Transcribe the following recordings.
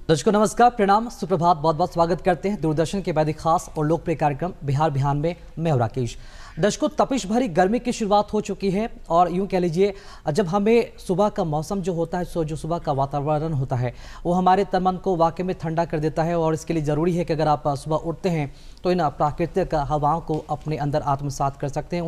दर्शकों नमस्कार, प्रणाम, सुप्रभात, बहुत बहुत स्वागत करते हैं दूरदर्शन के वैदिक खास और लोकप्रिय कार्यक्रम बिहार बिहान में। मैं हूं राकेश। दर्शकों, तपिश भरी गर्मी की शुरुआत हो चुकी है और यूं कह लीजिए जब हमें सुबह का मौसम जो होता है, जो सुबह का वातावरण होता है वो हमारे तन मन को वाकई में ठंडा कर देता है। और इसके लिए ज़रूरी है कि अगर आप सुबह उठते हैं तो इन प्राकृतिक हवाओं को अपने अंदर आत्मसात कर सकते हैं,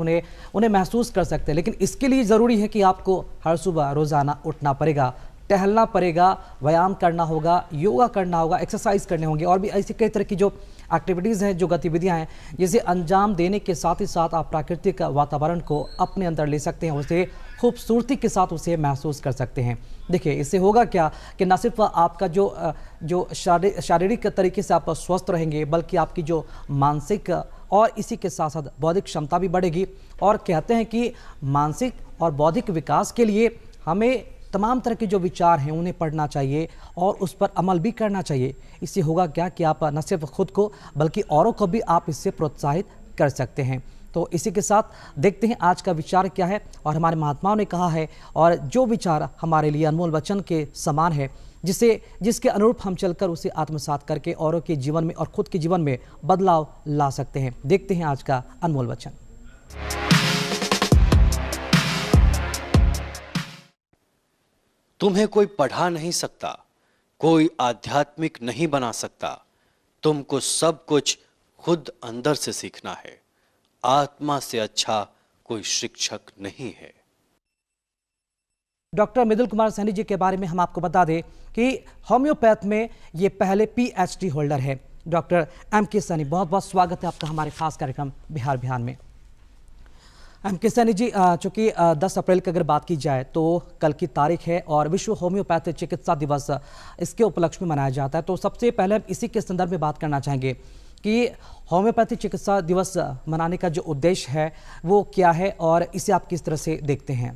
उन्हें महसूस कर सकते हैं। लेकिन इसके लिए ज़रूरी है कि आपको हर सुबह रोज़ाना उठना पड़ेगा, टहलना पड़ेगा, व्यायाम करना होगा, योगा करना होगा, एक्सरसाइज करने होंगे और भी ऐसी कई तरह की जो एक्टिविटीज़ हैं, जो गतिविधियां हैं, जिसे अंजाम देने के साथ ही साथ आप प्राकृतिक वातावरण को अपने अंदर ले सकते हैं, उसे खूबसूरती के साथ उसे महसूस कर सकते हैं। देखिए, इससे होगा क्या कि न सिर्फ आपका जो शारीरिक तरीके से आप स्वस्थ रहेंगे, बल्कि आपकी जो मानसिक और इसी के साथ साथ बौद्धिक क्षमता भी बढ़ेगी। और कहते हैं कि मानसिक और बौद्धिक विकास के लिए हमें तमाम तरह के जो विचार हैं उन्हें पढ़ना चाहिए और उस पर अमल भी करना चाहिए। इससे होगा क्या कि आप न सिर्फ खुद को बल्कि औरों को भी आप इससे प्रोत्साहित कर सकते हैं। तो इसी के साथ देखते हैं आज का विचार क्या है और हमारे महात्माओं ने कहा है, और जो विचार हमारे लिए अनमोल वचन के समान है, जिसके अनुरूप हम चलकर उसे आत्मसात करके औरों के जीवन में और खुद के जीवन में बदलाव ला सकते हैं। देखते हैं आज का अनमोल वचन। तुम्हें कोई पढ़ा नहीं सकता, कोई आध्यात्मिक नहीं बना सकता। तुमको सब कुछ खुद अंदर से सीखना है। आत्मा से अच्छा कोई शिक्षक नहीं है। डॉक्टर मृदुल कुमार सैनी जी के बारे में हम आपको बता दें कि होम्योपैथ में ये पहले पीएचडी होल्डर है। Doctor M K. सैनी, बहुत बहुत स्वागत है आपका हमारे खास कार्यक्रम बिहार बिहान में। एम.के. सैनी जी, चूंकि 10 अप्रैल की अगर बात की जाए तो कल की तारीख है और विश्व होम्योपैथ चिकित्सा दिवस इसके उपलक्ष्य में मनाया जाता है। तो सबसे पहले हम इसी के संदर्भ में बात करना चाहेंगे कि होम्योपैथी चिकित्सा दिवस मनाने का जो उद्देश्य है वो क्या है और इसे आप किस तरह से देखते हैं?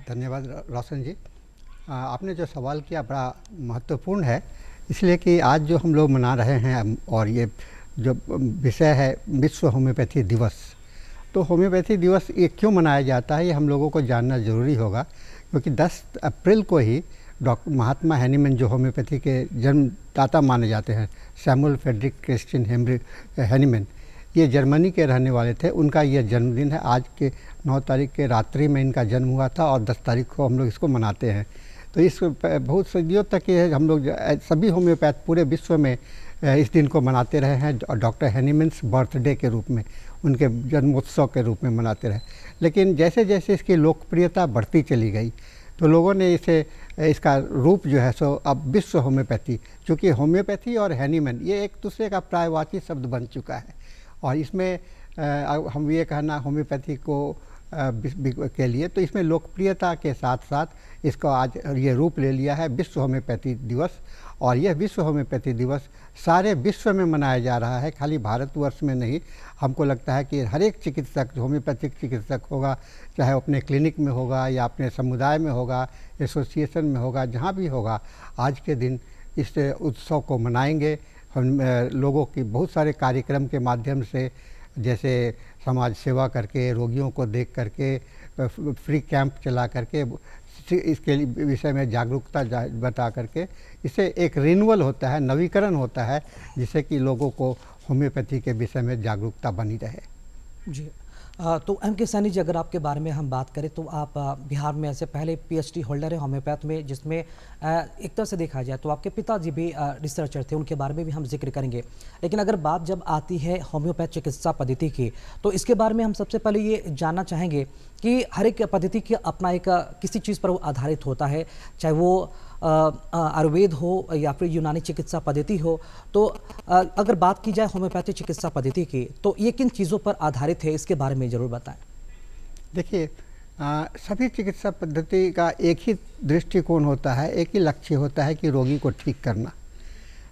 धन्यवाद रोशन जी। आपने जो सवाल किया बड़ा महत्वपूर्ण है, इसलिए कि आज जो हम लोग मना रहे हैं और ये जो विषय है विश्व होम्योपैथी दिवस, तो होम्योपैथी दिवस ये क्यों मनाया जाता है ये हम लोगों को जानना ज़रूरी होगा। क्योंकि 10 अप्रैल को ही डॉक्टर महात्मा हैनीमैन, जो होम्योपैथी के जन्मदाता माने जाते हैं, सैमुअल फ्रेडरिक क्रिश्चियन हैनीमैन, ये जर्मनी के रहने वाले थे। उनका ये जन्मदिन है। आज के 9 तारीख के रात्रि में इनका जन्म हुआ था और 10 तारीख को हम लोग इसको मनाते हैं। तो इस बहुत सदियों तक ये हम लोग सभी होम्योपैथ पूरे विश्व में इस दिन को मनाते रहे हैं, डॉक्टर हैनीमैन्स बर्थडे के रूप में, उनके जन्मोत्सव के रूप में मनाते रहे। लेकिन जैसे जैसे इसकी लोकप्रियता बढ़ती चली गई तो लोगों ने इसका रूप जो है सो अब विश्व होम्योपैथी, चूँकि होम्योपैथी और हैनीमैन ये एक दूसरे का प्रायवाची शब्द बन चुका है। और इसमें हम ये कहना होम्योपैथी को के लिए, तो इसमें लोकप्रियता के साथ साथ इसको आज ये रूप ले लिया है विश्व होम्योपैथी दिवस। और यह विश्व होम्योपैथी दिवस सारे विश्व में मनाया जा रहा है, खाली भारतवर्ष में नहीं। हमको लगता है कि हर एक चिकित्सक, होम्योपैथिक चिकित्सक होगा, चाहे अपने क्लिनिक में होगा या अपने समुदाय में होगा, एसोसिएशन में होगा, जहाँ भी होगा, आज के दिन इस उत्सव को मनाएंगे। हम लोगों की बहुत सारे कार्यक्रम के माध्यम से, जैसे समाज सेवा करके, रोगियों को देख करके, फ्री कैंप चला करके, इसके विषय में जागरूकता बता करके, इससे एक रिन्यूअल होता है, नवीकरण होता है, जिससे कि लोगों को होम्योपैथी के विषय में जागरूकता बनी रहे। जी, तो एम.के. सैनी जी, अगर आपके बारे में हम बात करें तो आप बिहार में ऐसे पहले पीएचडी होल्डर है होम्योपैथ में, जिसमें एक तरह से देखा जाए तो आपके पिताजी भी रिसर्चर थे, उनके बारे में भी हम जिक्र करेंगे। लेकिन अगर बात जब आती है होम्योपैथ चिकित्सा पद्धति की, तो इसके बारे में हम सबसे पहले ये जानना चाहेंगे कि हर एक पद्धति की अपना एक किसी चीज़ पर वो आधारित होता है, चाहे वो आयुर्वेद हो या फिर यूनानी चिकित्सा पद्धति हो। तो अगर बात की जाए होम्योपैथी चिकित्सा पद्धति की, तो ये किन चीज़ों पर आधारित है, इसके बारे में ज़रूर बताएं। देखिए, सभी चिकित्सा पद्धति का एक ही दृष्टिकोण होता है, एक ही लक्ष्य होता है कि रोगी को ठीक करना।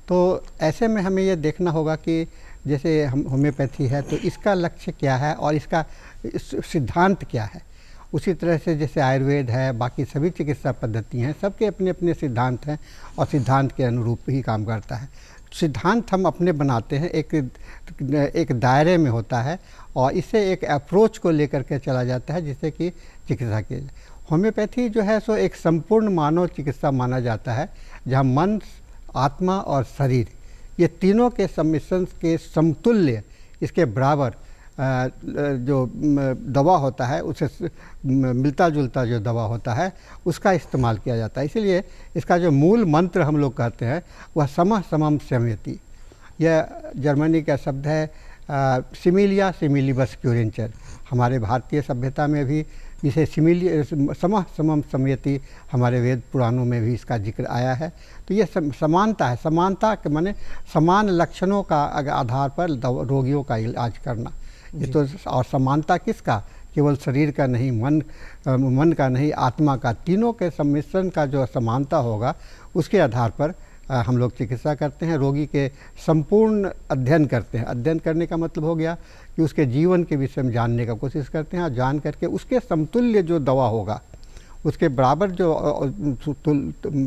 तो ऐसे में हमें ये देखना होगा कि जैसे हम होम्योपैथी है तो इसका लक्ष्य क्या है और इसका सिद्धांत क्या है। उसी तरह से जैसे आयुर्वेद है, बाकी सभी चिकित्सा पद्धति हैं, सबके अपने अपने सिद्धांत हैं और सिद्धांत के अनुरूप ही काम करता है। सिद्धांत हम अपने बनाते हैं, एक दायरे में होता है और इससे एक अप्रोच को लेकर के चला जाता है जिससे कि चिकित्सा की। होम्योपैथी जो है सो एक संपूर्ण मानव चिकित्सा माना जाता है, जहाँ मन, आत्मा और शरीर ये तीनों के सम्मिश्रण के समतुल्य, इसके बराबर जो दवा होता है उससे मिलता जुलता जो दवा होता है उसका इस्तेमाल किया जाता है। इसीलिए इसका जो मूल मंत्र हम लोग कहते हैं वह समः समम संयति। यह जर्मनी का शब्द है सिमिलिया सिमिलिबस क्यूरेंचर। हमारे भारतीय सभ्यता में भी इसे समः समम संयति, हमारे वेद पुराणों में भी इसका जिक्र आया है। तो ये समानता है, समानता के माने समान लक्षणों का आधार पर रोगियों का इलाज करना। ये तो, और समानता किसका, केवल शरीर का नहीं, मन का नहीं, आत्मा का, तीनों के सम्मिश्रण का जो समानता होगा उसके आधार पर हम लोग चिकित्सा करते हैं। रोगी के संपूर्ण अध्ययन करते हैं। अध्ययन करने का मतलब हो गया कि उसके जीवन के विषय में जानने का कोशिश करते हैं, और जान करके उसके समतुल्य जो दवा होगा, उसके बराबर जो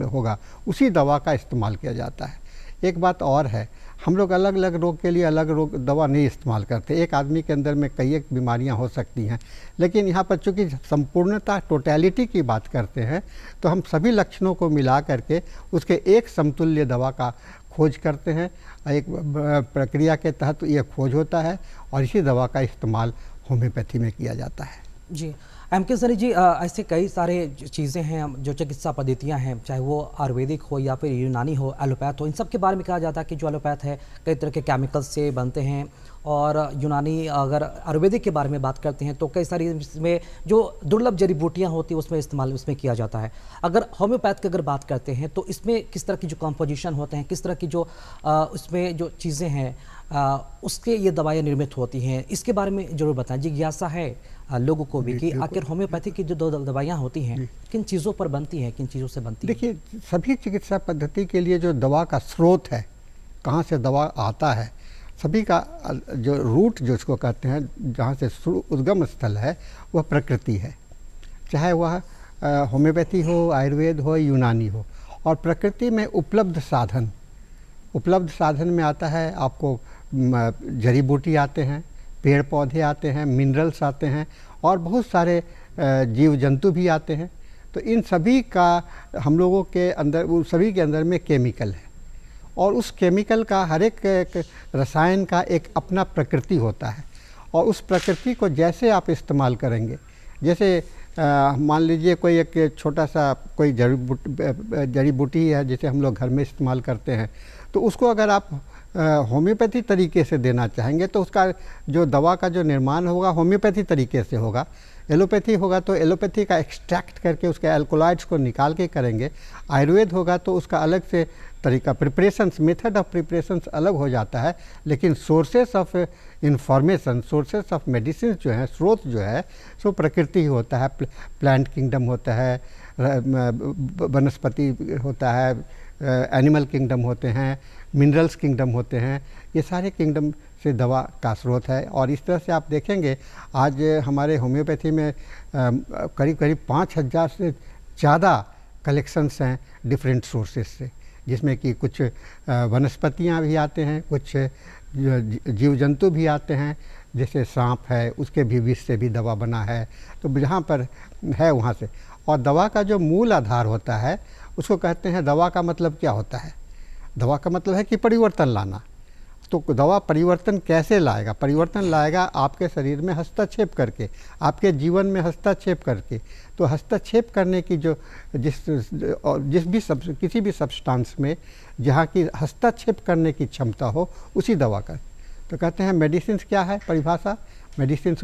होगा, उसी दवा का इस्तेमाल किया जाता है। एक बात और है, हम लोग अलग अलग रोग के लिए अलग रोग दवा नहीं इस्तेमाल करते। एक आदमी के अंदर में कई एक बीमारियां हो सकती हैं, लेकिन यहाँ पर चूँकि संपूर्णता, टोटलिटी की बात करते हैं, तो हम सभी लक्षणों को मिला करके उसके एक समतुल्य दवा का खोज करते हैं। एक प्रक्रिया के तहत यह खोज होता है और इसी दवा का इस्तेमाल होम्योपैथी में किया जाता है। जी, एम.के. सनी जी, ऐसे कई सारे चीज़ें हैं जो चिकित्सा पद्धतियां हैं, चाहे वो आयुर्वेदिक हो या फिर यूनानी हो, एलोपैथ हो, इन सब के बारे में कहा जाता है कि जो एलोपैथ है कई तरह के केमिकल्स से बनते हैं, और यूनानी अगर आयुर्वेदिक के बारे में बात करते हैं तो कई सारी इसमें जो दुर्लभ जड़ी बूटियाँ होती हैं उसमें इस्तेमाल उसमें किया जाता है। अगर होम्योपैथ की अगर बात करते हैं तो इसमें किस तरह की जो कॉम्पोजिशन होते हैं, किस तरह की जो उसमें जो चीज़ें हैं उसके ये दवाएँ निर्मित होती हैं, इसके बारे में ज़रूर बताएं। जिज्ञासा है लोगों को भी कि आखिर होम्योपैथी की जो दवाइयाँ होती हैं किन चीज़ों पर बनती हैं, किन चीज़ों से बनती हैं। देखिए, सभी चिकित्सा पद्धति के लिए जो दवा का स्रोत है, कहाँ से दवा आता है, सभी का जो रूट जो इसको कहते हैं, जहाँ से उद्गम स्थल है, वह प्रकृति है। चाहे वह होम्योपैथी हो, आयुर्वेद हो, यूनानी हो। और प्रकृति में उपलब्ध साधन में आता है आपको जड़ी बूटी आते हैं, पेड़ पौधे आते हैं, मिनरल्स आते हैं, और बहुत सारे जीव जंतु भी आते हैं। तो इन सभी का हम लोगों के अंदर, उन सभी के अंदर में केमिकल है, और उस केमिकल का हर एक रसायन का एक अपना प्रकृति होता है। और उस प्रकृति को जैसे आप इस्तेमाल करेंगे, जैसे मान लीजिए कोई एक छोटा सा कोई जड़ी बूटी है जिसे हम लोग घर में इस्तेमाल करते हैं, तो उसको अगर आप होम्योपैथी तरीके से देना चाहेंगे तो उसका जो दवा का जो निर्माण होगा होम्योपैथी तरीके से होगा। एलोपैथी होगा तो एलोपैथी का एक्सट्रैक्ट करके उसके एल्कोलाइड्स को निकाल के करेंगे। आयुर्वेद होगा तो उसका अलग से तरीका, प्रिपरेशंस, मेथड ऑफ प्रिपरेशंस अलग हो जाता है, लेकिन sources of information, sources of medicine जो है, स्रोत जो है, सो प्रकृति ही होता है। प्लांट किंगडम होता है, वनस्पति होता है, एनिमल किंगडम होते हैं, मिनरल्स किंगडम होते हैं। ये सारे किंगडम से दवा का स्रोत है। और इस तरह से आप देखेंगे आज हमारे होम्योपैथी में करीब करीब 5000 से ज़्यादा कलेक्शंस हैं डिफरेंट सोर्सेस से, जिसमें कि कुछ वनस्पतियाँ भी आते हैं, कुछ जीव जंतु भी आते हैं, जैसे सांप है, उसके भी विष से भी दवा बना है। तो जहाँ पर है वहाँ से। और दवा का जो मूल आधार होता है उसको कहते हैं, दवा का मतलब क्या होता है? दवा का मतलब है कि परिवर्तन लाना। तो दवा परिवर्तन कैसे लाएगा? परिवर्तन लाएगा आपके शरीर में हस्तक्षेप करके, आपके जीवन में हस्तक्षेप करके। तो हस्तक्षेप करने की जो किसी भी सब्सटेंस में जहाँ की हस्तक्षेप करने की क्षमता हो, उसी दवा का तो कहते हैं। मेडिसिन क्या है परिभाषा? मेडिसिन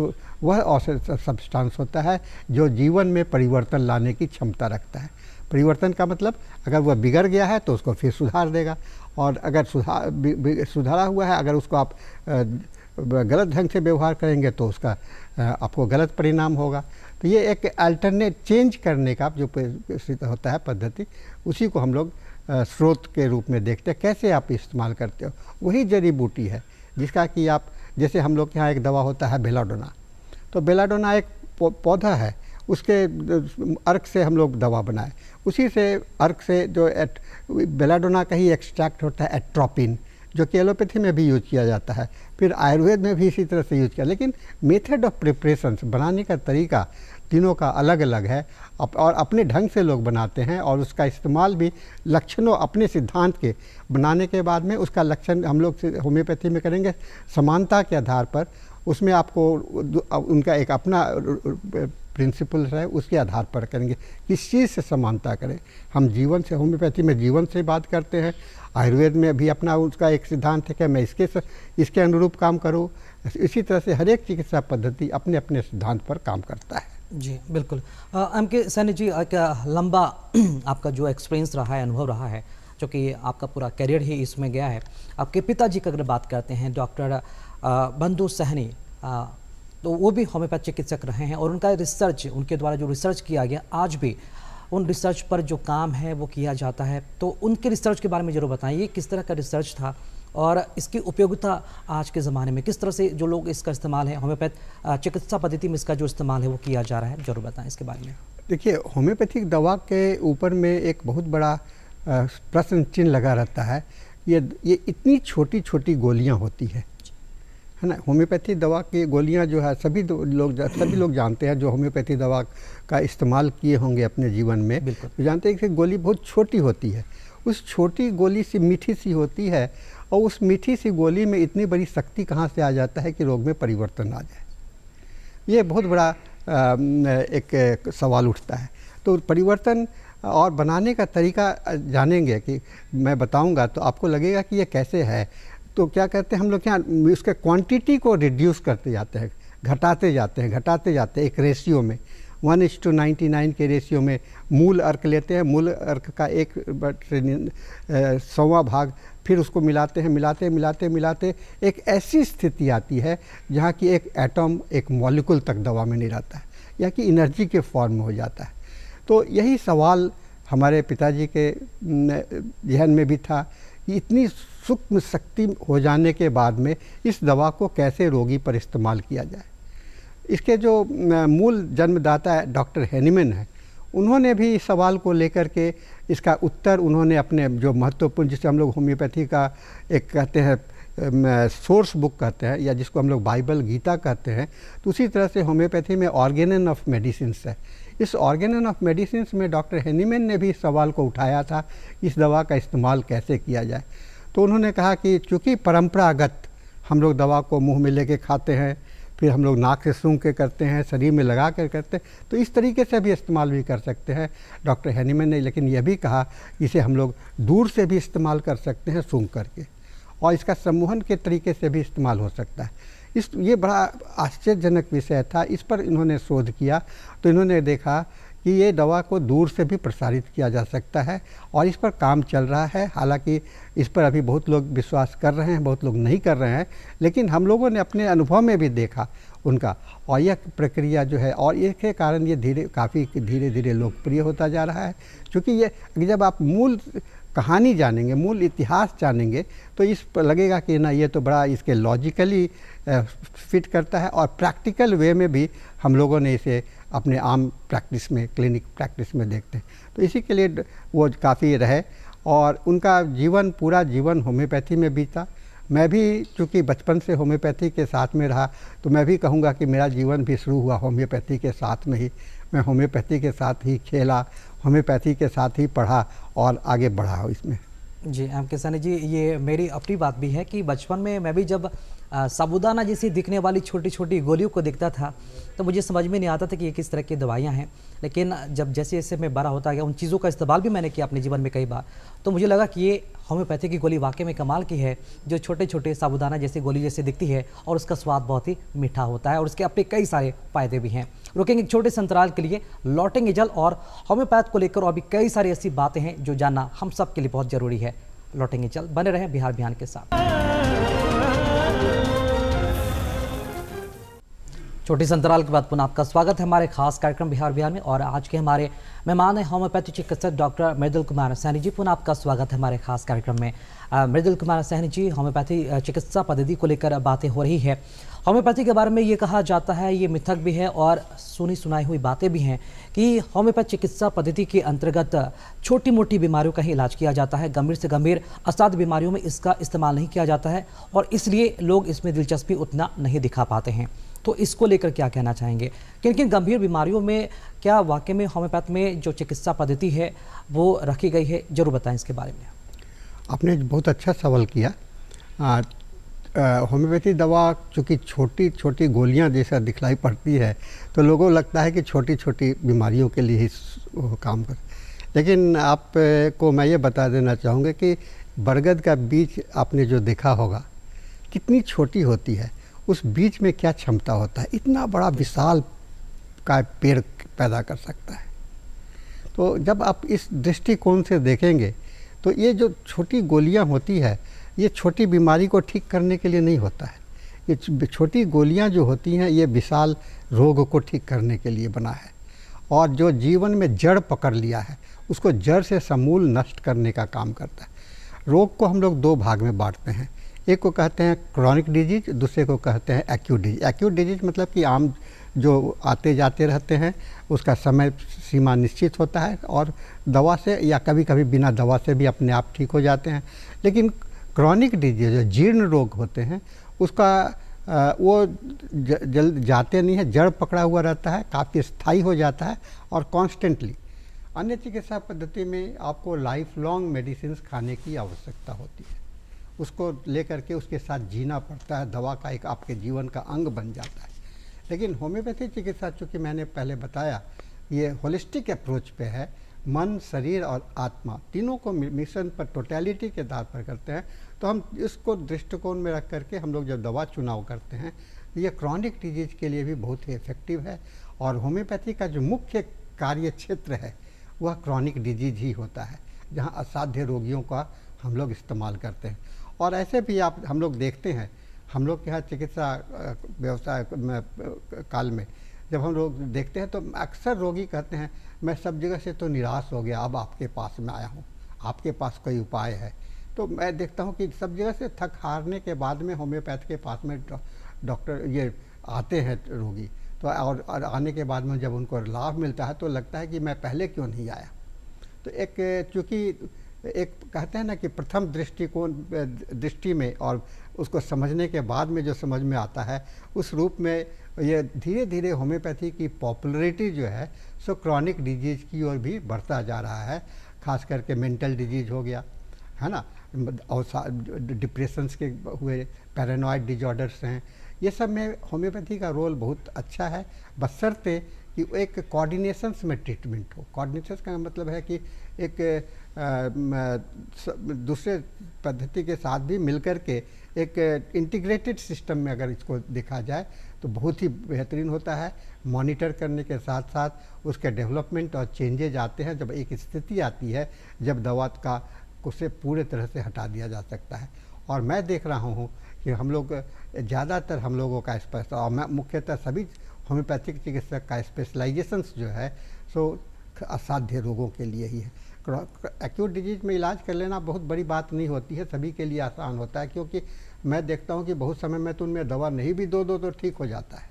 वह औषध सब्सटेंस होता है जो जीवन में परिवर्तन लाने की क्षमता रखता है। परिवर्तन का मतलब, अगर वह बिगड़ गया है तो उसको फिर सुधार देगा, और अगर सुधारा हुआ है, अगर उसको आप गलत ढंग से व्यवहार करेंगे तो उसका आपको गलत परिणाम होगा। तो ये एक अल्टरनेट चेंज करने का जो होता है पद्धति, उसी को हम लोग स्रोत के रूप में देखते हैं। कैसे आप इस्तेमाल करते हो, वही जड़ी बूटी है जिसका कि आप, जैसे हम लोग के यहाँ एक दवा होता है बेलाडोना। तो बेलाडोना एक पौधा है, उसके अर्क से हम लोग दवा बनाए। उसी से अर्क से जो बेलाडोना का ही एक्सट्रैक्ट होता है एट्रोपिन, जो कि एलोपैथी में भी यूज किया जाता है, फिर आयुर्वेद में भी इसी तरह से यूज किया। लेकिन मेथड ऑफ प्रिपरेशन, बनाने का तरीका तीनों का अलग अलग है और अपने ढंग से लोग बनाते हैं, और उसका इस्तेमाल भी लक्षणों अपने सिद्धांत के बनाने के बाद में उसका लक्षण हम लोग होम्योपैथी में करेंगे समानता के आधार पर। उसमें आपको उनका एक अपना प्रिंसिपल है, उसके आधार पर करेंगे किस चीज़ से समानता करें। हम जीवन से, होम्योपैथी में जीवन से बात करते हैं, आयुर्वेद में भी अपना उसका एक सिद्धांत है कि मैं इसके अनुरूप काम करूं। इसी तरह से हर एक चिकित्सा पद्धति अपने अपने सिद्धांत पर काम करता है। जी बिल्कुल। एम.के. सैनी जी, एक लंबा आपका जो एक्सपीरियंस रहा है, अनुभव रहा है, जो कि आपका पूरा करियर ही इसमें गया है। आपके पिताजी की अगर बात करते हैं, डॉक्टर बंधु सहनी, तो वो भी होम्योपैथ चिकित्सक रहे हैं, और उनका रिसर्च, उनके द्वारा जो रिसर्च किया गया, आज भी उन रिसर्च पर जो काम है वो किया जाता है। तो उनके रिसर्च के बारे में ज़रूर बताइए, किस तरह का रिसर्च था और इसकी उपयोगिता आज के ज़माने में किस तरह से जो लोग इसका इस्तेमाल है, होम्योपैथ चिकित्सा पद्धति में इसका जो इस्तेमाल है वो किया जा रहा है, ज़रूर बताएं इसके बारे में। देखिए, होम्योपैथिक दवा के ऊपर में एक बहुत बड़ा प्रश्न चिन्ह लगा रहता है। ये इतनी छोटी छोटी गोलियाँ होती है ना। होम्योपैथी दवा की गोलियां जो है सभी लोग जानते हैं, जो होम्योपैथी दवा का इस्तेमाल किए होंगे अपने जीवन में, तो जानते हैं कि गोली बहुत छोटी होती है। उस छोटी गोली सी मीठी सी होती है, और उस मीठी सी गोली में इतनी बड़ी शक्ति कहाँ से आ जाता है कि रोग में परिवर्तन आ जाए। ये बहुत बड़ा एक सवाल उठता है। तो परिवर्तन और बनाने का तरीका जानेंगे कि मैं बताऊँगा तो आपको लगेगा कि ये कैसे है। तो क्या कहते हैं हम लोग, क्या उसके क्वांटिटी को रिड्यूस करते जाते हैं, घटाते जाते हैं एक रेशियो में, 1:99 के रेशियो में मूल अर्क लेते हैं। मूल अर्क का 1/100वां भाग, फिर उसको मिलाते एक ऐसी स्थिति आती है जहाँ की एक एटम, एक मॉलिक्यूल तक दवा में नहीं रहता है, या कि एनर्जी के फॉर्म में हो जाता है। तो यही सवाल हमारे पिताजी के जहन में भी था कि इतनी सूक्ष्म शक्ति हो जाने के बाद में इस दवा को कैसे रोगी पर इस्तेमाल किया जाए। इसके जो मूल जन्मदाता है डॉक्टर हैनीमैन है, उन्होंने भी इस सवाल को लेकर के इसका उत्तर उन्होंने अपने जो महत्वपूर्ण, जिसे हम लोग होम्योपैथी का एक कहते हैं सोर्स बुक कहते हैं, या जिसको हम लोग बाइबल गीता कहते हैं, तो उसी तरह से होम्योपैथी में ऑर्गेनन ऑफ मेडिसिन्स है। इस ऑर्गेनन ऑफ मेडिसिन्स में डॉक्टर हैनीमैन ने भी इस सवाल को उठाया था, इस दवा का इस्तेमाल कैसे किया जाए। तो उन्होंने कहा कि चूँकि परंपरागत हम लोग दवा को मुंह में लेके खाते हैं, फिर हम लोग नाक से सूंघ के करते हैं, शरीर में लगा कर करते हैं, तो इस तरीके से भी इस्तेमाल भी कर सकते हैं डॉक्टर हैनीमैन ने। लेकिन यह भी कहा इसे हम लोग दूर से भी इस्तेमाल कर सकते हैं सूंघ करके, और इसका सम्मोहन के तरीके से भी इस्तेमाल हो सकता है। ये बड़ा आश्चर्यजनक विषय था। इस पर इन्होंने शोध किया तो इन्होंने देखा कि ये दवा को दूर से भी प्रसारित किया जा सकता है, और इस पर काम चल रहा है। हालांकि इस पर अभी बहुत लोग विश्वास कर रहे हैं, बहुत लोग नहीं कर रहे हैं, लेकिन हम लोगों ने अपने अनुभव में भी देखा उनका, और यह प्रक्रिया जो है, और इसके कारण ये काफ़ी धीरे धीरे लोकप्रिय होता जा रहा है। क्योंकि ये जब आप मूल कहानी जानेंगे, मूल इतिहास जानेंगे, तो इस पर लगेगा कि ना ये तो बड़ा इसके लॉजिकली फिट करता है, और प्रैक्टिकल वे में भी हम लोगों ने इसे अपने आम प्रैक्टिस में, क्लिनिक प्रैक्टिस में देखते हैं। तो इसी के लिए वो काफ़ी रहे, और उनका पूरा जीवन होम्योपैथी में बीता। मैं भी चूँकि बचपन से होम्योपैथी के साथ में रहा, तो मैं भी कहूँगा कि मेरा जीवन भी शुरू हुआ होम्योपैथी के साथ में ही। मैं होम्योपैथी के साथ ही खेला, होम्योपैथी के साथ ही पढ़ा और आगे बढ़ा हो इसमें। जी एम.के. सैनी जी, ये मेरी अपनी बात भी है कि बचपन में मैं भी जब साबूदाना जैसी दिखने वाली छोटी छोटी गोलियों को देखता था, तो मुझे समझ में नहीं आता था कि ये किस तरह की दवाइयाँ हैं। लेकिन जब जैसे जैसे मैं बड़ा होता गया, उन चीज़ों का इस्तेमाल भी मैंने किया अपने जीवन में कई बार, तो मुझे लगा कि ये होम्योपैथी की गोली वाकई में कमाल की है, जो छोटे छोटे साबूदाना जैसी गोली जैसे दिखती है, और उसका स्वाद बहुत ही मीठा होता है, और उसके अपने कई सारे फ़ायदे भी हैं। रुकेंगे एक छोटे से अंतराल के लिए, लौटेंगे जल्द, और होम्योपैथ को लेकर और भी कई सारी ऐसी बातें हैं जो जानना हम सब के लिए बहुत ज़रूरी है। लौटेंगे जल्द, बने रहें बिहार बिहान के साथ। छोटी सी अंतराल के बाद पुनः आपका स्वागत है हमारे खास कार्यक्रम बिहार बिहार में, और आज के हमारे मेहमान हैं होम्योपैथी चिकित्सक डॉक्टर मृदुल कुमार सैनी जी। पुनः आपका स्वागत है हमारे खास कार्यक्रम में। मृदुल कुमार सैनी जी, होम्योपैथी चिकित्सा पद्धति को लेकर बातें हो रही है। होम्योपैथी के बारे में ये कहा जाता है, ये मिथक भी है और सुनी सुनाई हुई बातें भी हैं कि होम्योपैथ चिकित्सा पद्धति के अंतर्गत छोटी मोटी बीमारियों का ही इलाज किया जाता है, गंभीर से गंभीर असाध्य बीमारियों में इसका इस्तेमाल नहीं किया जाता है, और इसलिए लोग इसमें दिलचस्पी उतना नहीं दिखा पाते हैं। तो इसको लेकर क्या कहना चाहेंगे? किन किन गंभीर बीमारियों में क्या वाकई में होम्योपैथ में जो चिकित्सा पद्धति है वो रखी गई है, जरूर बताएं इसके बारे में। आपने बहुत अच्छा सवाल किया। होम्योपैथी दवा चूँकि छोटी छोटी गोलियां जैसा दिखलाई पड़ती है तो लोगों को लगता है कि छोटी छोटी बीमारियों के लिए ही काम कर, लेकिन आपको मैं ये बता देना चाहूँगा कि बरगद का बीज आपने जो देखा होगा कितनी छोटी होती है, उस बीज में क्या क्षमता होता है, इतना बड़ा विशाल का पेड़ पैदा कर सकता है। तो जब आप इस दृष्टिकोण से देखेंगे तो ये जो छोटी गोलियां होती है ये छोटी बीमारी को ठीक करने के लिए नहीं होता है, ये छोटी गोलियां जो होती हैं ये विशाल रोग को ठीक करने के लिए बना है, और जो जीवन में जड़ पकड़ लिया है उसको जड़ से समूल नष्ट करने का काम करता है। रोग को हम लोग दो भाग में बांटते हैं, एक को कहते हैं क्रॉनिक डिजीज, दूसरे को कहते हैं एक्यूट डिजीज। एक्यूट डिजीज मतलब कि आम जो आते जाते रहते हैं उसका समय सीमा निश्चित होता है और दवा से या कभी कभी बिना दवा से भी अपने आप ठीक हो जाते हैं। लेकिन क्रॉनिक डिजीज जो जीर्ण रोग होते हैं उसका वो जल्द जाते नहीं है, जड़ पकड़ा हुआ रहता है, काफ़ी स्थायी हो जाता है और कॉन्स्टेंटली। अन्य चिकित्सा पद्धति में आपको लाइफ लॉन्ग मेडिसिन खाने की आवश्यकता होती है, उसको लेकर के उसके साथ जीना पड़ता है, दवा का एक आपके जीवन का अंग बन जाता है। लेकिन होम्योपैथी चिकित्सा चूँकि मैंने पहले बताया ये होलिस्टिक अप्रोच पे है, मन शरीर और आत्मा तीनों को मिश्रण पर टोटलिटी के आधार पर करते हैं। तो हम इसको दृष्टिकोण में रख करके हम लोग जब दवा चुनाव करते हैं ये क्रॉनिक डिजीज के लिए भी बहुत ही इफेक्टिव है, और होम्योपैथी का जो मुख्य कार्य क्षेत्र है वह क्रॉनिक डिजीज ही होता है, जहाँ असाध्य रोगियों का हम लोग इस्तेमाल करते हैं। और ऐसे भी आप हम लोग देखते हैं, हम लोग के यहाँ चिकित्सा व्यवसाय काल में जब हम लोग देखते हैं तो अक्सर रोगी कहते हैं मैं सब जगह से तो निराश हो गया, अब आपके पास में आया हूँ, आपके पास कोई उपाय है। तो मैं देखता हूँ कि सब जगह से थक हारने के बाद में होम्योपैथ के पास में डॉक्टर ये आते हैं रोगी, तो और आने के बाद में जब उनको लाभ मिलता है तो लगता है कि मैं पहले क्यों नहीं आया। तो एक चूँकि एक कहते हैं ना कि प्रथम दृष्टि में और उसको समझने के बाद में जो समझ में आता है उस रूप में ये धीरे धीरे होम्योपैथी की पॉपुलैरिटी जो है सो क्रॉनिक डिजीज की ओर भी बढ़ता जा रहा है। खास करके मेंटल डिजीज हो गया है ना, और डिप्रेशंस के हुए, पैरानॉइड डिजॉर्डर्स हैं, ये सब में होम्योपैथी का रोल बहुत अच्छा है, बशर्ते कि एक कोऑर्डिनेशंस में ट्रीटमेंट हो। कोऑर्डिनेशंस का मतलब है कि एक दूसरे पद्धति के साथ भी मिलकर के एक इंटीग्रेटेड सिस्टम में अगर इसको देखा जाए तो बहुत ही बेहतरीन होता है। मॉनिटर करने के साथ साथ उसके डेवलपमेंट और चेंजेज आते हैं, जब एक स्थिति आती है जब दवा का उसे पूरे तरह से हटा दिया जा सकता है। और मैं देख रहा हूँ कि हम लोग ज़्यादातर हम लोगों का और मैं मुख्यतः सभी होम्योपैथिक चिकित्सक का स्पेशलाइजेशंस जो है सो असाध्य रोगों के लिए ही है। एक्यूट डिजीज में इलाज कर लेना बहुत बड़ी बात नहीं होती है, सभी के लिए आसान होता है, क्योंकि मैं देखता हूँ कि बहुत समय में तो उनमें दवा नहीं भी दो तो ठीक हो जाता है,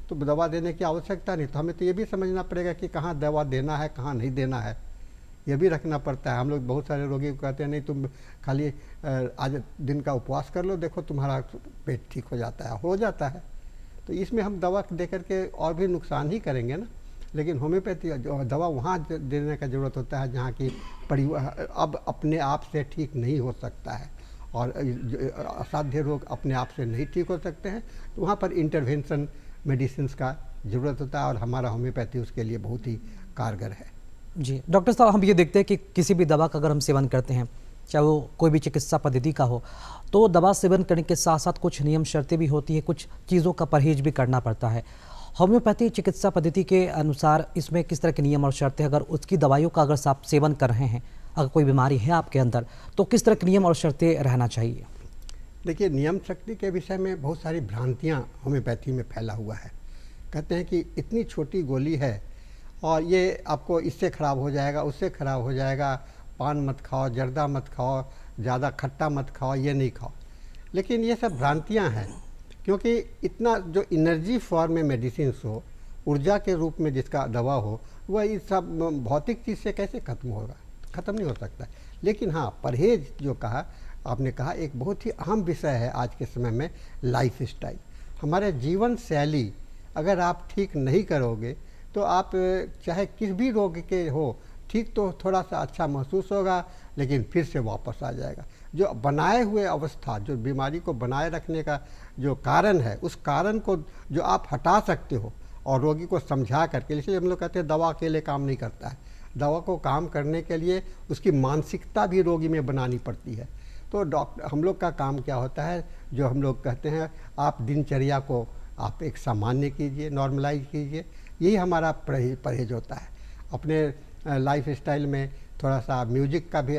तो दवा देने की आवश्यकता नहीं। तो हमें तो ये भी समझना पड़ेगा कि कहाँ दवा देना है कहाँ नहीं देना है, ये भी रखना पड़ता है। हम लोग बहुत सारे रोगी को कहते हैं नहीं तुम खाली आज दिन का उपवास कर लो, देखो तुम्हारा पेट ठीक हो जाता है। तो इसमें हम दवा दे करके और भी नुकसान ही करेंगे ना। लेकिन होम्योपैथी दवा वहाँ देने का ज़रूरत होता है जहाँ की अब अपने आप से ठीक नहीं हो सकता है और असाध्य रोग अपने आप से नहीं ठीक हो सकते हैं, तो वहाँ पर इंटरवेंशन मेडिसिन का ज़रूरत होता है और हमारा होम्योपैथी उसके लिए बहुत ही कारगर है। जी डॉक्टर साहब, हम ये देखते हैं कि किसी भी दवा का अगर हम सेवन करते हैं, चाहे वो कोई भी चिकित्सा पद्धति का हो, तो दवा सेवन करने के साथ साथ कुछ नियम शर्तें भी होती है, कुछ चीज़ों का परहेज भी करना पड़ता है। होम्योपैथी चिकित्सा पद्धति के अनुसार इसमें किस तरह के नियम और शर्तें, अगर उसकी दवाइयों का अगर आप सेवन कर रहे हैं, अगर कोई बीमारी है आपके अंदर, तो किस तरह के नियम और शर्तें रहना चाहिए? देखिए, नियम शक्ति के विषय में बहुत सारी भ्रांतियाँ होम्योपैथी में फैला हुआ है। कहते हैं कि इतनी छोटी गोली है और ये आपको इससे ख़राब हो जाएगा, उससे ख़राब हो जाएगा, पान मत खाओ, जर्दा मत खाओ, ज़्यादा खट्टा मत खाओ, ये नहीं खाओ। लेकिन ये सब भ्रांतियाँ हैं, क्योंकि इतना जो एनर्जी फॉर्म में मेडिसिन हो, ऊर्जा के रूप में जिसका दवा हो, वह इस सब भौतिक चीज़ से कैसे ख़त्म होगा? ख़त्म नहीं हो सकता। लेकिन हाँ, परहेज जो कहा आपने कहा, एक बहुत ही अहम विषय है आज के समय में, लाइफ स्टाइल। हमारे जीवन शैली अगर आप ठीक नहीं करोगे तो आप चाहे किस भी रोग के हो, ठीक तो थोड़ा सा अच्छा महसूस होगा लेकिन फिर से वापस आ जाएगा। जो बनाए हुए अवस्था, जो बीमारी को बनाए रखने का जो कारण है, उस कारण को जो आप हटा सकते हो और रोगी को समझा करके, इसलिए हम लोग कहते हैं दवा अकेले काम नहीं करता है। दवा को काम करने के लिए उसकी मानसिकता भी रोगी में बनानी पड़ती है। तो डॉक्टर, हम लोग का काम क्या होता है, जो हम लोग कहते हैं आप दिनचर्या को आप एक सामान्य कीजिए, नॉर्मलाइज कीजिए, यही हमारा परहेज होता है। अपने लाइफ स्टाइल में थोड़ा सा म्यूजिक का भी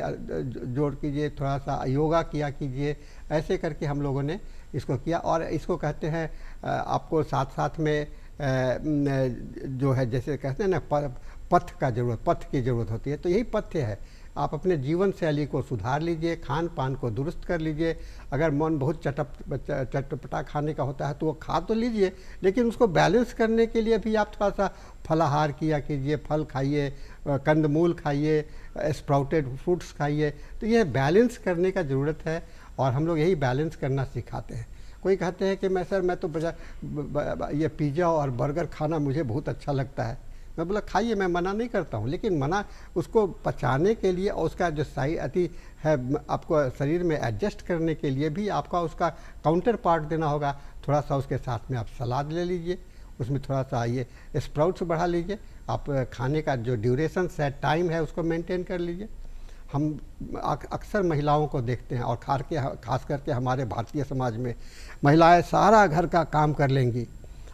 जोड़ कीजिए, थोड़ा सा योगा किया कीजिए, ऐसे करके हम लोगों ने इसको किया। और इसको कहते हैं आपको साथ साथ में जो है जैसे कहते हैं ना पथ की ज़रूरत होती है, तो यही पथ्य है। आप अपने जीवन शैली को सुधार लीजिए, खान पान को दुरुस्त कर लीजिए। अगर मन बहुत चटपटा खाने का होता है तो वो खा तो लीजिए, लेकिन उसको बैलेंस करने के लिए भी आप थोड़ा सा फलाहार किया कीजिए, फल खाइए, कंदमूल खाइए, स्प्राउटेड फ्रूट्स खाइए। तो ये बैलेंस करने का ज़रूरत है और हम लोग यही बैलेंस करना सिखाते हैं। कोई कहते हैं कि मैं तो ये पिज़्ज़ा और बर्गर खाना मुझे बहुत अच्छा लगता है। मैं बोला खाइए, मैं मना नहीं करता हूँ, लेकिन मना उसको पचाने के लिए और उसका जो सही अति है आपको शरीर में एडजस्ट करने के लिए भी आपका उसका काउंटर पार्ट देना होगा। थोड़ा सा उसके साथ में आप सलाद ले लीजिए, उसमें थोड़ा सा ये स्प्राउट्स बढ़ा लीजिए। आप खाने का जो ड्यूरेशन सेट टाइम है उसको मेंटेन कर लीजिए। हम अक्सर महिलाओं को देखते हैं और खास करके हमारे भारतीय समाज में महिलाएं सारा घर का काम कर लेंगी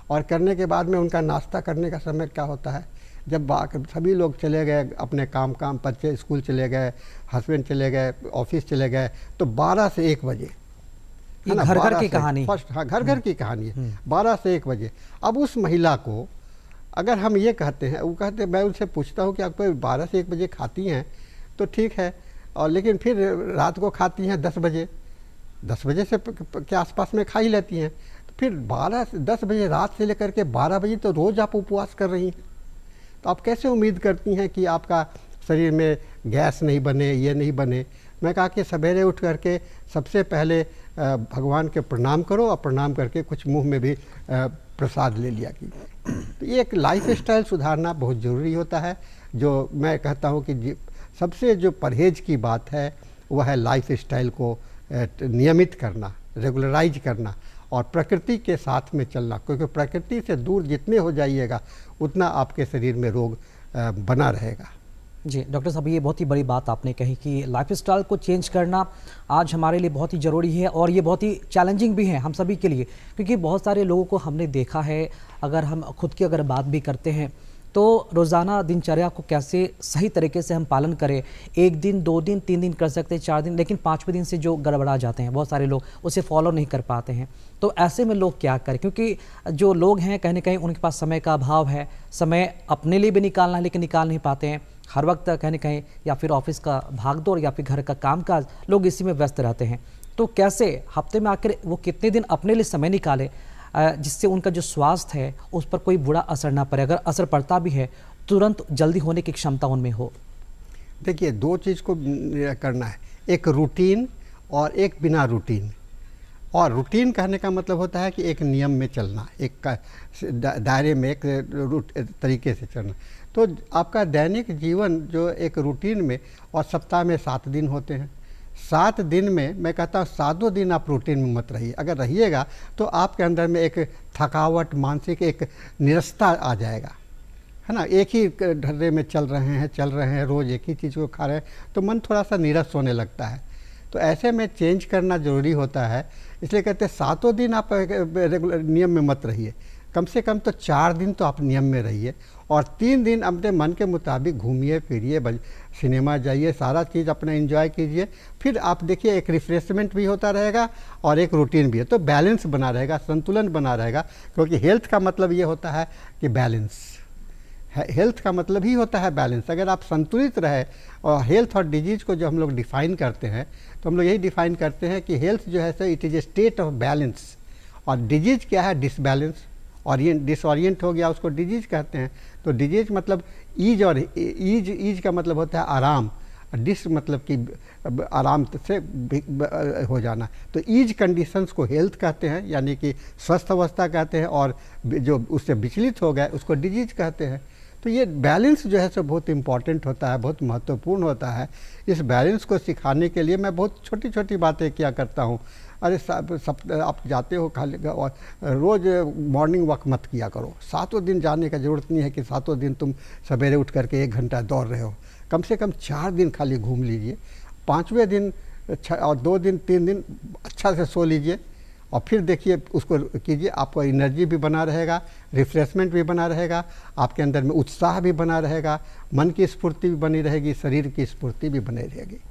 और करने के बाद में उनका नाश्ता करने का समय क्या होता है, जब सभी लोग चले गए अपने काम, बच्चे स्कूल चले गए, हस्बैंड चले गए, ऑफिस चले गए, तो 12 से 1 बजे ये घर घर की कहानी, फर्स्ट हाँ घर घर की कहानी है, 12 से 1 बजे। अब उस महिला को अगर हम ये कहते हैं, वो कहते मैं उनसे पूछता हूँ कि आप 12 से 1 बजे खाती हैं तो ठीक है, और लेकिन फिर रात को खाती हैं 10 बजे, 10 बजे से के आसपास में खा ही लेती हैं, तो फिर 12 से 10 बजे रात से लेकर के 12 बजे तो रोज़ आप उपवास कर रही हैं। तो आप कैसे उम्मीद करती हैं कि आपका शरीर में गैस नहीं बने, ये नहीं बने। मैं कहा कि सवेरे उठ करके सबसे पहले भगवान के प्रणाम करो और प्रणाम करके कुछ मुंह में भी प्रसाद ले लिया कीजिए। तो ये एक लाइफ स्टाइल सुधारना बहुत ज़रूरी होता है। जो मैं कहता हूँ कि सबसे जो परहेज की बात है वह है लाइफ स्टाइल को नियमित करना, रेगुलराइज करना और प्रकृति के साथ में चलना, क्योंकि प्रकृति से दूर जितने हो जाइएगा उतना आपके शरीर में रोग बना रहेगा। जी डॉक्टर साहब, ये बहुत ही बड़ी बात आपने कही कि लाइफस्टाइल को चेंज करना आज हमारे लिए बहुत ही ज़रूरी है और ये बहुत ही चैलेंजिंग भी है हम सभी के लिए, क्योंकि बहुत सारे लोगों को हमने देखा है, अगर हम खुद की अगर बात भी करते हैं तो रोज़ाना दिनचर्या को कैसे सही तरीके से हम पालन करें। 1 दिन, 2 दिन, 3 दिन कर सकते हैं, 4 दिन, लेकिन 5वें दिन से जो गड़बड़ा जाते हैं बहुत सारे लोग, उसे फॉलो नहीं कर पाते हैं। तो ऐसे में लोग क्या करें, क्योंकि जो लोग हैं कहीं ना कहीं उनके पास समय का अभाव है, समय अपने लिए भी निकालना है लेकिन निकाल नहीं पाते हैं, हर वक्त कहीं ना कहीं या फिर ऑफिस का भागदौड़ या फिर घर का कामकाज, लोग इसी में व्यस्त रहते हैं। तो कैसे हफ्ते में आखिर वो कितने दिन अपने लिए समय निकाले जिससे उनका जो स्वास्थ्य है उस पर कोई बुरा असर ना पड़े, अगर असर पड़ता भी है तुरंत जल्दी होने की क्षमता उनमें हो। देखिए 2 चीज़ को करना है, एक रूटीन और एक बिना रूटीन। और रूटीन कहने का मतलब होता है कि एक नियम में चलना, एक दायरे में, एक तरीके से चलना। तो आपका दैनिक जीवन जो एक रूटीन में, और सप्ताह में 7 दिन होते हैं, 7 दिन में मैं कहता हूँ 7 दिन आप रूटीन में मत रहिए। अगर रहिएगा तो आपके अंदर में एक थकावट, मानसिक एक निरस्ता आ जाएगा, है ना। एक ही ढर्रे में चल रहे हैं, रोज़ एक ही चीज़ को खा रहे हैं, तो मन थोड़ा सा नीरस होने लगता है। तो ऐसे में चेंज करना ज़रूरी होता है। इसलिए कहते हैं 7 दिन आप रेगुलर नियम में मत रहिए, कम से कम तो 4 दिन तो आप नियम में रहिए और 3 दिन अपने मन के मुताबिक घूमिए फिरिए, सिनेमा जाइए, सारा चीज़ अपना एंजॉय कीजिए। फिर आप देखिए एक रिफ्रेशमेंट भी होता रहेगा और एक रूटीन भी है, तो बैलेंस बना रहेगा, संतुलन बना रहेगा। क्योंकि हेल्थ का मतलब ये होता है कि बैलेंस, हेल्थ का मतलब ही होता है बैलेंस। अगर आप संतुलित रहे, और हेल्थ और डिजीज़ को जो हम लोग डिफ़ाइन करते हैं तो हम लोग यही डिफ़ाइन करते हैं कि हेल्थ जो है so it is a state of balance, और डिजीज़ क्या है, डिसबैलेंस, डिसऑरिएंट हो गया उसको डिजीज़ कहते हैं। तो डिजीज़ मतलब ईज, और ईज का मतलब होता है आराम। डिस मतलब कि आराम से हो जाना। तो ईज कंडीशंस को हेल्थ कहते हैं, यानी कि स्वस्थ अवस्था कहते हैं, और जो उससे विचलित हो गए उसको डिजीज कहते हैं। तो ये बैलेंस जो है सो बहुत इम्पॉर्टेंट होता है, बहुत महत्वपूर्ण होता है। इस बैलेंस को सिखाने के लिए मैं बहुत छोटी छोटी बातें क्या करता हूँ। अरे सब आप जाते हो खाली और रोज़ मॉर्निंग वॉक मत किया करो। 7 दिन जाने का ज़रूरत नहीं है कि 7 दिन तुम सवेरे उठ करके 1 घंटा दौड़ रहे हो। कम से कम 4 दिन खाली घूम लीजिए। 5वें दिन और 2 दिन 3 दिन अच्छा से सो लीजिए और फिर देखिए उसको कीजिए। आपको एनर्जी भी बना रहेगा, रिफ्रेशमेंट भी बना रहेगा, आपके अंदर में उत्साह भी बना रहेगा, मन की स्फूर्ति भी बनी रहेगी, शरीर की स्फूर्ति भी बनी रहेगी।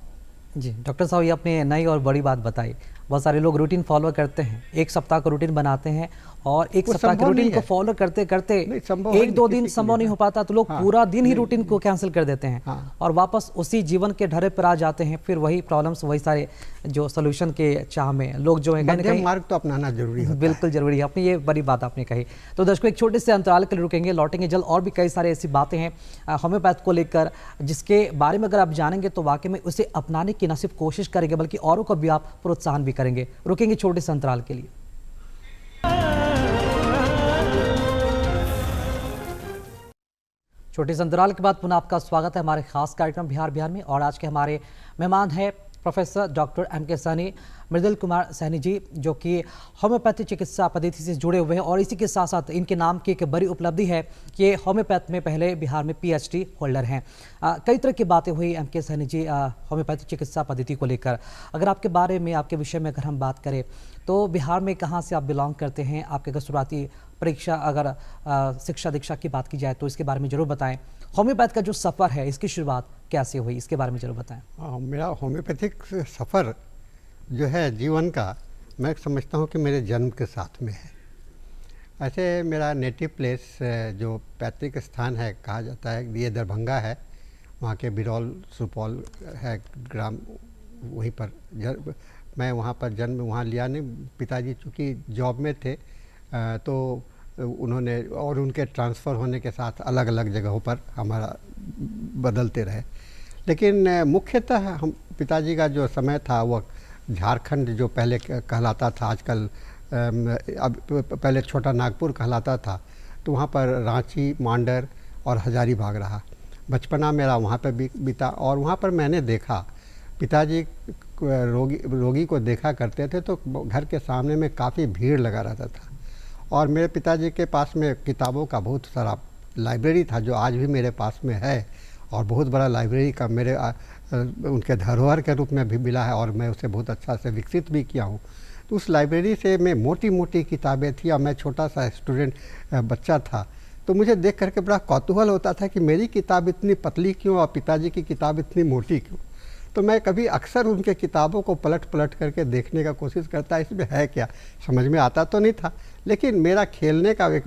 जी डॉक्टर साहब, ये आपने नई और बड़ी बात बताई। बहुत सारे लोग रूटीन फॉलो करते हैं, एक सप्ताह का रूटीन बनाते हैं और एक सप्ताह के रूटीन को फॉलो करते करते 1-2 दिन संभव नहीं हो पाता तो लोग पूरा दिन ही रूटीन को कैंसिल कर देते हैं और वापस उसी जीवन के ढर्रे पर आ जाते हैं। फिर वही प्रॉब्लम्स, वही सारे जो सोल्यूशन के चाह में लोग जो है कहीं ना कहीं मार्ग तो अपनाना जरूरी है। बिल्कुल जरूरी है। अपनी ये बड़ी बात आपने कही। तो दर्शकों, एक छोटे से अंतराल के लिए रुकेंगे, लौटेंगे जल्द। और भी कई सारे ऐसी बातें हैं होम्योपैथ को लेकर जिसके बारे में अगर आप जानेंगे तो वाकई में उसे अपनाने की न सिर्फ कोशिश करेंगे बल्कि औरों को भी आप प्रोत्साहन भी करेंगे। रुकेंगे छोटे से अंतराल के लिए। छोटे से अंतराल के बाद पुनः आपका स्वागत है हमारे खास कार्यक्रम बिहार बिहार में। और आज के हमारे मेहमान हैं प्रोफेसर डॉक्टर M.K. सैनी, मृदुल कुमार सैनी जी, जो कि होम्योपैथी चिकित्सा पद्धति से जुड़े हुए हैं। और इसी के साथ साथ इनके नाम की एक बड़ी उपलब्धि है कि ये होम्योपैथ में पहले बिहार में PhD होल्डर हैं। कई तरह की बातें हुई M.K. सैनी जी होम्योपैथी चिकित्सा पद्धति को लेकर। अगर आपके बारे में, आपके विषय में अगर हम बात करें तो बिहार में कहाँ से आप बिलोंग करते हैं? आपके अगर शुरुआती परीक्षा, अगर शिक्षा दीक्षा की बात की जाए तो इसके बारे में जरूर बताएं। होम्योपैथ का जो सफ़र है, इसकी शुरुआत कैसे हुई, इसके बारे में जरूर बताएं। मेरा होम्योपैथिक सफ़र जो है जीवन का, मैं समझता हूँ कि मेरे जन्म के साथ में है। ऐसे मेरा नेटिव प्लेस जो पैतृक स्थान है कहा जाता है, ये दरभंगा है। वहाँ के बिरौल सुपौल है ग्राम, वहीं पर मैं वहाँ पर जन्म वहाँ लिया नहीं। पिताजी चूँकि जॉब में थे तो उन्होंने, और उनके ट्रांसफ़र होने के साथ अलग अलग जगहों पर हमारा बदलते रहे। लेकिन मुख्यतः हम पिताजी का जो समय था वो झारखंड जो पहले कहलाता था, आजकल अब पहले छोटा नागपुर कहलाता था, तो वहाँ पर रांची, मांडर और हजारीबाग रहा। बचपना मेरा वहाँ पर बीता और वहाँ पर मैंने देखा पिताजी रोगी को देखा करते थे तो घर के सामने में काफ़ी भीड़ लगा रहता था। और मेरे पिताजी के पास में किताबों का बहुत सारा लाइब्रेरी था जो आज भी मेरे पास में है और बहुत बड़ा लाइब्रेरी का मेरे उनके धरोहर के रूप में भी मिला है और मैं उसे बहुत अच्छा से विकसित भी किया हूँ। तो उस लाइब्रेरी से में मोटी मोटी किताबें थी और मैं छोटा सा स्टूडेंट बच्चा था, तो मुझे देख करके बड़ा कौतूहल होता था कि मेरी किताब इतनी पतली क्यों और पिताजी की किताब इतनी मोटी क्यों। तो मैं कभी अक्सर उनके किताबों को पलट पलट करके देखने का कोशिश करता, इसमें है क्या, समझ में आता तो नहीं था। लेकिन मेरा खेलने का एक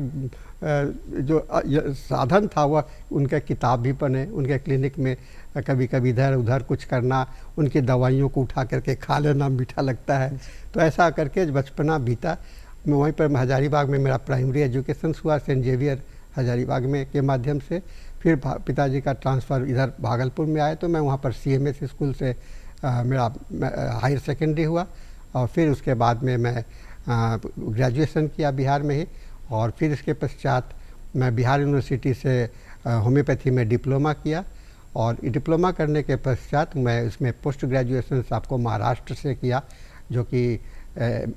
जो साधन था वह उनके किताब भी पढ़े, उनके क्लिनिक में कभी कभी इधर उधर कुछ करना, उनकी दवाइयों को उठा करके खा लेना, मीठा लगता है। तो ऐसा करके बचपना बीता। मैं वहीं पर हजारीबाग में मेरा प्राइमरी एजुकेशन हुआ, सेंट जेवियर हजारीबाग में के माध्यम से। फिर पिताजी का ट्रांसफ़र इधर भागलपुर में आए तो मैं वहाँ पर CMS स्कूल से मेरा हायर सेकेंडरी हुआ और फिर उसके बाद में मैं ग्रेजुएशन किया बिहार में ही। और फिर इसके पश्चात मैं बिहार यूनिवर्सिटी से होम्योपैथी में डिप्लोमा किया और डिप्लोमा करने के पश्चात मैं इसमें पोस्ट ग्रेजुएशन आपको महाराष्ट्र से किया, जो कि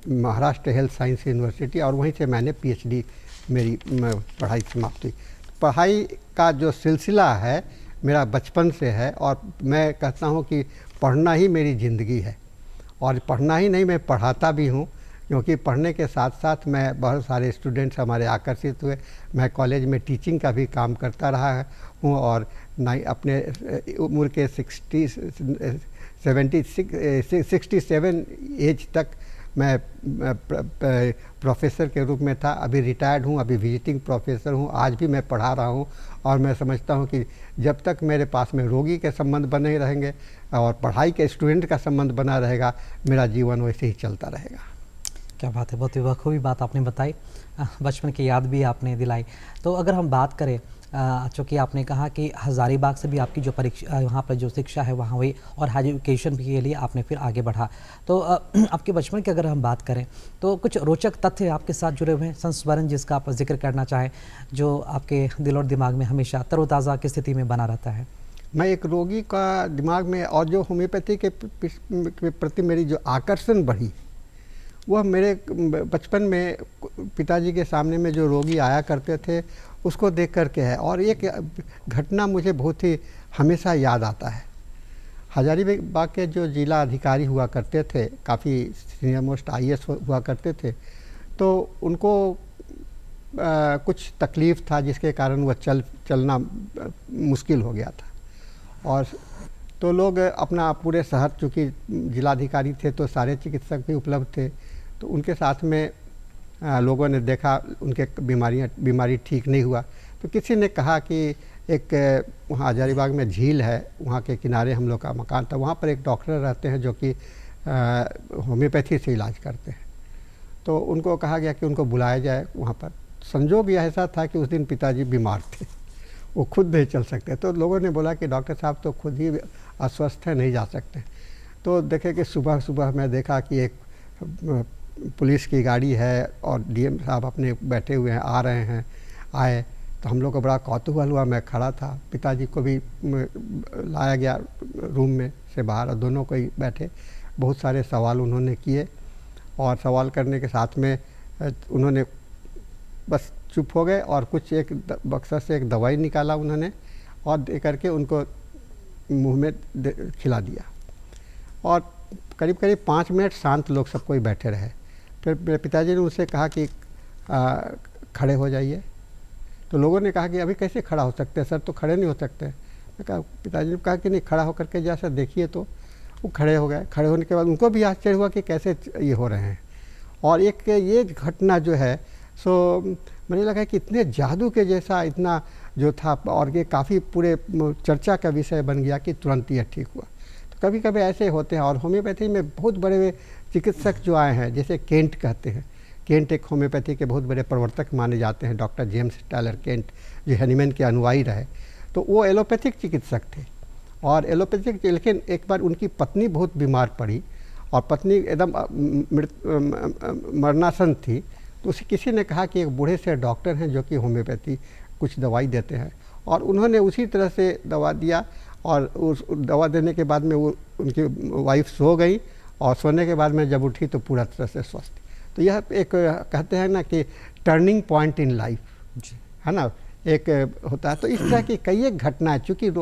महाराष्ट्र हेल्थ साइंस यूनिवर्सिटी, और वहीं से मैंने PhD मेरी पढ़ाई समाप्त हुई। पढ़ाई का जो सिलसिला है मेरा बचपन से है और मैं कहता हूँ कि पढ़ना ही मेरी ज़िंदगी है। और पढ़ना ही नहीं, मैं पढ़ाता भी हूँ, क्योंकि पढ़ने के साथ साथ मैं बहुत सारे स्टूडेंट्स हमारे आकर्षित हुए। मैं कॉलेज में टीचिंग का भी काम करता रहा हूँ और अपने उम्र के 67 एज तक मैं प्रोफेसर के रूप में था। अभी रिटायर्ड हूँ, अभी विजिटिंग प्रोफेसर हूँ, आज भी मैं पढ़ा रहा हूँ। और मैं समझता हूँ कि जब तक मेरे पास में रोगी के संबंध बने रहेंगे और पढ़ाई के स्टूडेंट का संबंध बना रहेगा, मेरा जीवन वैसे ही चलता रहेगा। क्या बात है, बहुत ही बखूबी बात आपने बताई, बचपन की याद भी आपने दिलाई। तो अगर हम बात करें चूँकि आपने कहा कि हज़ारीबाग से भी आपकी जो परीक्षा वहाँ पर जो शिक्षा है वहाँ हुई और हायर एजुकेशन के लिए आपने फिर आगे बढ़ा। तो आपके बचपन की अगर हम बात करें तो कुछ रोचक तथ्य आपके साथ जुड़े हुए हैं, संस्मरण जिसका आप जिक्र करना चाहें, जो आपके दिल और दिमाग में हमेशा तरोताज़ा की स्थिति में बना रहता है? मैं एक रोगी का दिमाग में और जो होम्योपैथी के प्रति मेरी जो आकर्षण बढ़ी, वह मेरे बचपन में पिताजी के सामने में जो रोगी आया करते थे उसको देख करके है। और एक घटना मुझे बहुत ही हमेशा याद आता है। हजारीबाग के जो जिला अधिकारी हुआ करते थे, काफ़ी सीनियर मोस्ट IAS हुआ करते थे, तो उनको कुछ तकलीफ़ था जिसके कारण वह चलना मुश्किल हो गया था। और तो लोग अपना पूरे शहर, चूँकि जिलाधिकारी थे तो सारे चिकित्सक भी उपलब्ध थे, तो उनके साथ में लोगों ने देखा उनके बीमारी ठीक नहीं हुआ, तो किसी ने कहा कि एक वहाँ हजारीबाग में झील है, वहाँ के किनारे हम लोग का मकान था, वहाँ पर एक डॉक्टर रहते हैं जो कि होम्योपैथी से इलाज करते हैं। तो उनको कहा गया कि उनको बुलाया जाए वहाँ पर। संजोग यह ऐसा था कि उस दिन पिताजी बीमार थे, वो खुद नहीं चल सकते। तो लोगों ने बोला कि डॉक्टर साहब तो खुद ही अस्वस्थ हैं, नहीं जा सकते। तो देखे कि सुबह सुबह मैं देखा कि एक पुलिस की गाड़ी है और DM साहब अपने बैठे हुए हैं, आ रहे हैं। आए तो हम लोग को बड़ा कौतूहल हुआ, मैं खड़ा था, पिताजी को भी लाया गया रूम में से बाहर और दोनों को ही बैठे। बहुत सारे सवाल उन्होंने किए और सवाल करने के साथ में उन्होंने बस चुप हो गए और कुछ एक बक्सा से एक दवाई निकाला उन्होंने और दे करके उनको मुंह में खिला दिया। और करीब करीब 5 मिनट शांत लोग सब कोई बैठे रहे। फिर मेरे पिताजी ने उनसे कहा कि खड़े हो जाइए। तो लोगों ने कहा कि अभी कैसे खड़ा हो सकते हैं सर, तो खड़े नहीं हो सकते। मैं कहा, पिताजी ने कहा कि नहीं, खड़ा होकर के जैसा देखिए। तो वो खड़े हो गए। खड़े होने के बाद उनको भी आश्चर्य हुआ कि कैसे ये हो रहे हैं। और एक ये घटना जो है सो मुझे लगा कि इतने जादू के जैसा इतना जो था, और ये काफ़ी पूरे चर्चा का विषय बन गया कि तुरंत ये ठीक हुआ। तो कभी कभी ऐसे होते हैं। और होम्योपैथी में बहुत बड़े चिकित्सक जो आए हैं, जैसे केंट कहते हैं, केंट एक होम्योपैथी के बहुत बड़े प्रवर्तक माने जाते हैं, डॉक्टर जेम्स टायलर केंट, जो हैनीमैन के अनुयायी रहे। तो वो एलोपैथिक चिकित्सक थे और एलोपैथिक, लेकिन एक बार उनकी पत्नी बहुत बीमार पड़ी और पत्नी एकदम मरणासन थी। तो उसे किसी ने कहा कि एक बूढ़े से डॉक्टर हैं जो कि होम्योपैथी कुछ दवाई देते हैं, और उन्होंने उसी तरह से दवा दिया। और उस दवा देने के बाद में वो उनकी वाइफ सो गई और सोने के बाद में जब उठी तो पूरा तरह से स्वस्थ। तो यह एक कहते हैं ना कि टर्निंग पॉइंट इन लाइफ, है ना, एक होता है। तो इस तरह की कई एक घटनाएं, चूँकि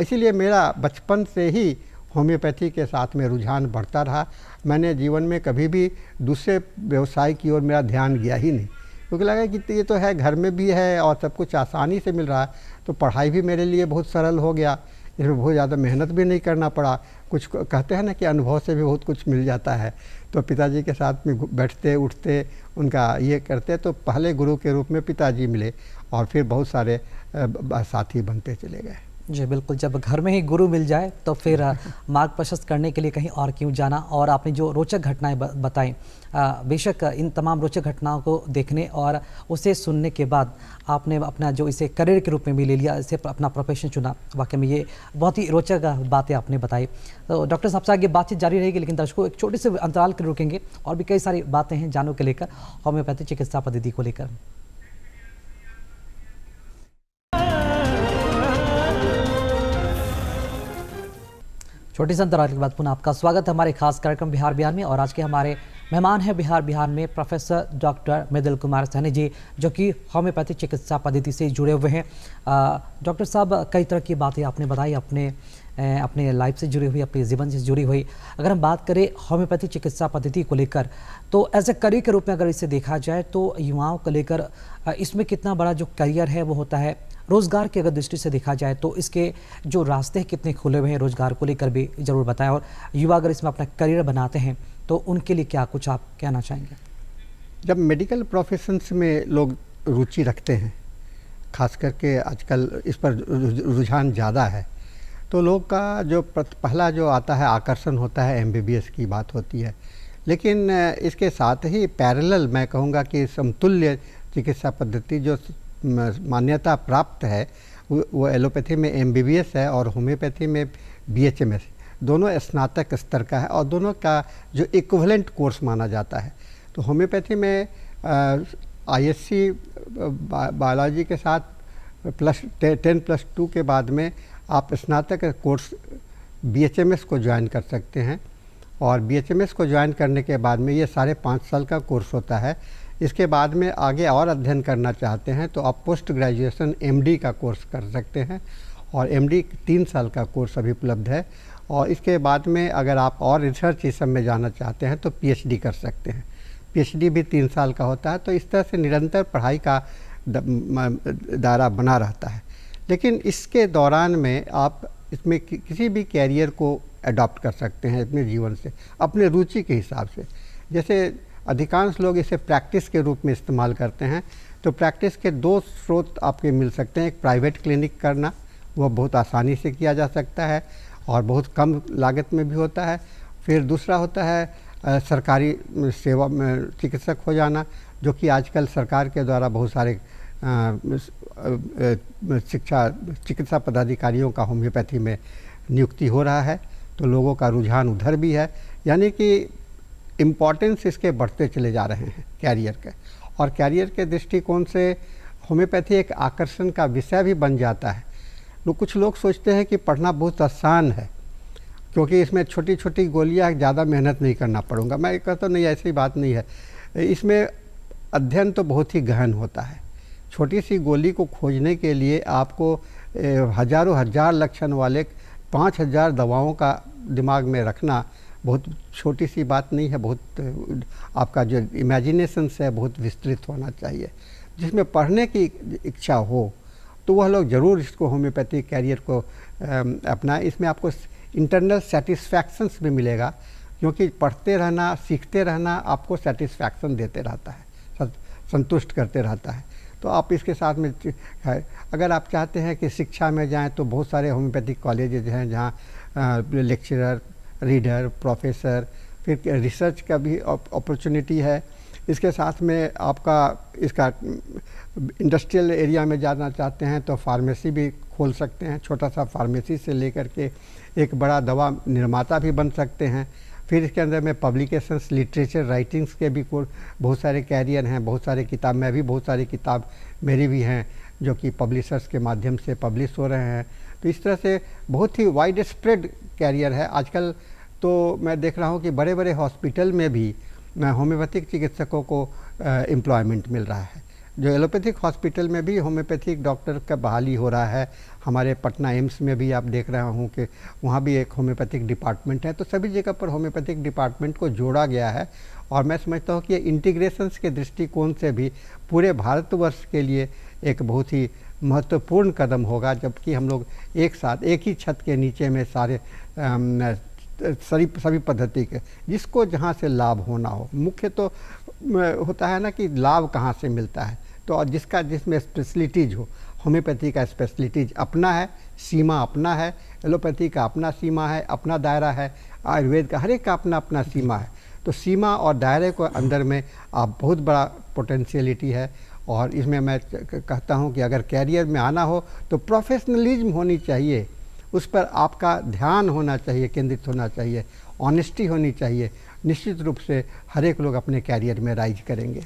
इसीलिए मेरा बचपन से ही होम्योपैथी के साथ में रुझान बढ़ता रहा। मैंने जीवन में कभी भी दूसरे व्यवसाय की ओर मेरा ध्यान गया ही नहीं, क्योंकि लगा कि ये तो है, घर में भी है और सब कुछ आसानी से मिल रहा है। तो पढ़ाई भी मेरे लिए बहुत सरल हो गया, इसमें बहुत ज़्यादा मेहनत भी नहीं करना पड़ा। कुछ कहते हैं ना कि अनुभव से भी बहुत कुछ मिल जाता है। तो पिताजी के साथ में बैठते उठते उनका ये करते, तो पहले गुरु के रूप में पिताजी मिले और फिर बहुत सारे साथी बनते चले गए। जी बिल्कुल, जब घर में ही गुरु मिल जाए तो फिर मार्ग प्रशस्त करने के लिए कहीं और क्यों जाना। और आपने जो रोचक घटनाएं बताई, बेशक इन तमाम रोचक घटनाओं को देखने और उसे सुनने के बाद आपने अपना जो इसे करियर के रूप में भी ले लिया, इसे अपना प्रोफेशन चुना, वाकई में ये बहुत ही रोचक बातें आपने बताई। तो डॉक्टर साहब से आगे बातचीत जारी रहेगी, लेकिन दर्शकों एक छोटे से अंतराल के रुकेंगे और भी कई सारी बातें हैं जानने के लेकर, होम्योपैथी चिकित्सा पद्धति को लेकर। छोटी सी अंतराल के बाद पुनः आपका स्वागत है हमारे खास कार्यक्रम बिहार बिहान में। और आज के हमारे मेहमान हैं बिहार बिहान में प्रोफेसर डॉक्टर मृदुल कुमार सैनी जी, जो कि होम्योपैथी चिकित्सा पद्धति से जुड़े हुए हैं। डॉक्टर साहब, कई तरह की बातें आपने बताई, अपने लाइफ से जुड़ी हुई, अपने जीवन से जुड़ी हुई। अगर हम बात करें होम्योपैथी चिकित्सा पद्धति को लेकर, तो एज ए करियर के रूप में अगर इसे देखा जाए तो युवाओं को लेकर इसमें कितना बड़ा जो करियर है वो होता है। रोज़गार की अगर दृष्टि से देखा जाए तो इसके जो रास्ते हैं कितने खुले हुए हैं, रोज़गार को लेकर भी ज़रूर बताएं। और युवा अगर इसमें अपना करियर बनाते हैं तो उनके लिए क्या कुछ आप कहना चाहेंगे? जब मेडिकल प्रोफेशंस में लोग रुचि रखते हैं, खास करके आजकल इस पर रुझान ज़्यादा है, तो लोग का जो पहला जो आता है आकर्षण होता है MBBS की बात होती है। लेकिन इसके साथ ही पैरेलल मैं कहूँगा कि समतुल्य चिकित्सा पद्धति जो मान्यता प्राप्त है वो एलोपैथी में MBBS है और होम्योपैथी में BHMS, दोनों स्नातक स्तर का है और दोनों का जो इक्विवेलेंट कोर्स माना जाता है। तो होम्योपैथी में ISC बायोलॉजी के साथ 10+2 के बाद में आप स्नातक कोर्स BHMS को ज्वाइन कर सकते हैं और BHMS को ज्वाइन करने के बाद में ये 5.5 साल का कोर्स होता है। इसके बाद में आगे और अध्ययन करना चाहते हैं तो आप पोस्ट ग्रेजुएशन MD का कोर्स कर सकते हैं और MD 3 साल का कोर्स अभी उपलब्ध है। और इसके बाद में अगर आप और रिसर्च इस सब में जाना चाहते हैं तो PhD कर सकते हैं। PhD भी 3 साल का होता है। तो इस तरह से निरंतर पढ़ाई का दायरा बना रहता है। लेकिन इसके दौरान में आप इसमें किसी भी कैरियर को अडॉप्ट कर सकते हैं अपने जीवन से, अपने रुचि के हिसाब से। जैसे अधिकांश लोग इसे प्रैक्टिस के रूप में इस्तेमाल करते हैं, तो प्रैक्टिस के 2 स्रोत आपके मिल सकते हैं। एक प्राइवेट क्लिनिक करना, वो बहुत आसानी से किया जा सकता है और बहुत कम लागत में भी होता है। फिर दूसरा होता है सरकारी सेवा में चिकित्सक हो जाना, जो कि आजकल सरकार के द्वारा बहुत सारे चिकित्सा पदाधिकारियों का होम्योपैथी में नियुक्ति हो रहा है। तो लोगों का रुझान उधर भी है, यानी कि इम्पॉर्टेंस इसके बढ़ते चले जा रहे हैं कैरियर के। और कैरियर के दृष्टिकोण से होम्योपैथी एक आकर्षण का विषय भी बन जाता है। कुछ लोग सोचते हैं कि पढ़ना बहुत आसान है क्योंकि इसमें छोटी छोटी गोलियां, ज़्यादा मेहनत नहीं करना पड़ूंगा। मैं कहता नहीं, ऐसी बात नहीं है। इसमें अध्ययन तो बहुत ही गहन होता है। छोटी सी गोली को खोजने के लिए आपको हजारों हजार लक्षण वाले 5000 दवाओं का दिमाग में रखना बहुत छोटी सी बात नहीं है। बहुत आपका जो इमेजिनेशन है बहुत विस्तृत होना चाहिए। जिसमें पढ़ने की इच्छा हो तो वह लोग ज़रूर इसको होम्योपैथी कैरियर को अपनाएं। इसमें आपको इंटरनल सेटिस्फैक्शंस भी मिलेगा क्योंकि पढ़ते रहना, सीखते रहना आपको सेटिस्फैक्शन देते रहता है, संतुष्ट करते रहता है। तो आप इसके साथ में अगर आप चाहते हैं कि शिक्षा में जाएं तो बहुत सारे होम्योपैथिक कॉलेजेज हैं जहां लेक्चरर, रीडर, प्रोफेसर, फिर रिसर्च का भी अपॉर्चुनिटी है। इसके साथ में आपका इसका इंडस्ट्रियल एरिया में जाना चाहते हैं तो फार्मेसी भी खोल सकते हैं। छोटा सा फार्मेसी से लेकर के एक बड़ा दवा निर्माता भी बन सकते हैं। फिर इसके अंदर में पब्लिकेशंस, लिटरेचर राइटिंग्स के भी बहुत सारे कैरियर हैं। बहुत सारे किताब, मैं भी बहुत सारी किताब मेरी भी हैं जो कि पब्लिशर्स के माध्यम से पब्लिश हो रहे हैं। तो इस तरह से बहुत ही वाइड स्प्रेड कैरियर है। आजकल तो मैं देख रहा हूँ कि बड़े बड़े हॉस्पिटल में भी होम्योपैथिक चिकित्सकों को एम्प्लॉयमेंट मिल रहा है। जो एलोपैथिक हॉस्पिटल में भी होम्योपैथिक डॉक्टर का बहाली हो रहा है। हमारे पटना एम्स में भी आप देख रहा हूँ कि वहाँ भी एक होम्योपैथिक डिपार्टमेंट है। तो सभी जगह पर होम्योपैथिक डिपार्टमेंट को जोड़ा गया है और मैं समझता हूँ कि इंटीग्रेशंस के दृष्टिकोण से भी पूरे भारतवर्ष के लिए एक बहुत ही महत्वपूर्ण कदम होगा, जबकि हम लोग एक साथ एक ही छत के नीचे में सारे सभी पद्धति के जिसको जहाँ से लाभ होना हो। मुख्य तो होता है ना कि लाभ कहाँ से मिलता है, तो जिसमें स्पेशलिटीज हो। होम्योपैथी का स्पेशलिटीज अपना है, सीमा अपना है। एलोपैथी का अपना सीमा है, अपना दायरा है। आयुर्वेद का हर एक का अपना अपना सीमा है। तो सीमा और दायरे को अंदर में आप बहुत बड़ा पोटेंशियलिटी है। और इसमें मैं कहता हूँ कि अगर कैरियर में आना हो तो प्रोफेशनलिज्म होनी चाहिए, उस पर आपका ध्यान होना चाहिए, केंद्रित होना चाहिए, ऑनेस्टी होनी चाहिए। निश्चित रूप से हर एक लोग अपने कैरियर में राइज करेंगे।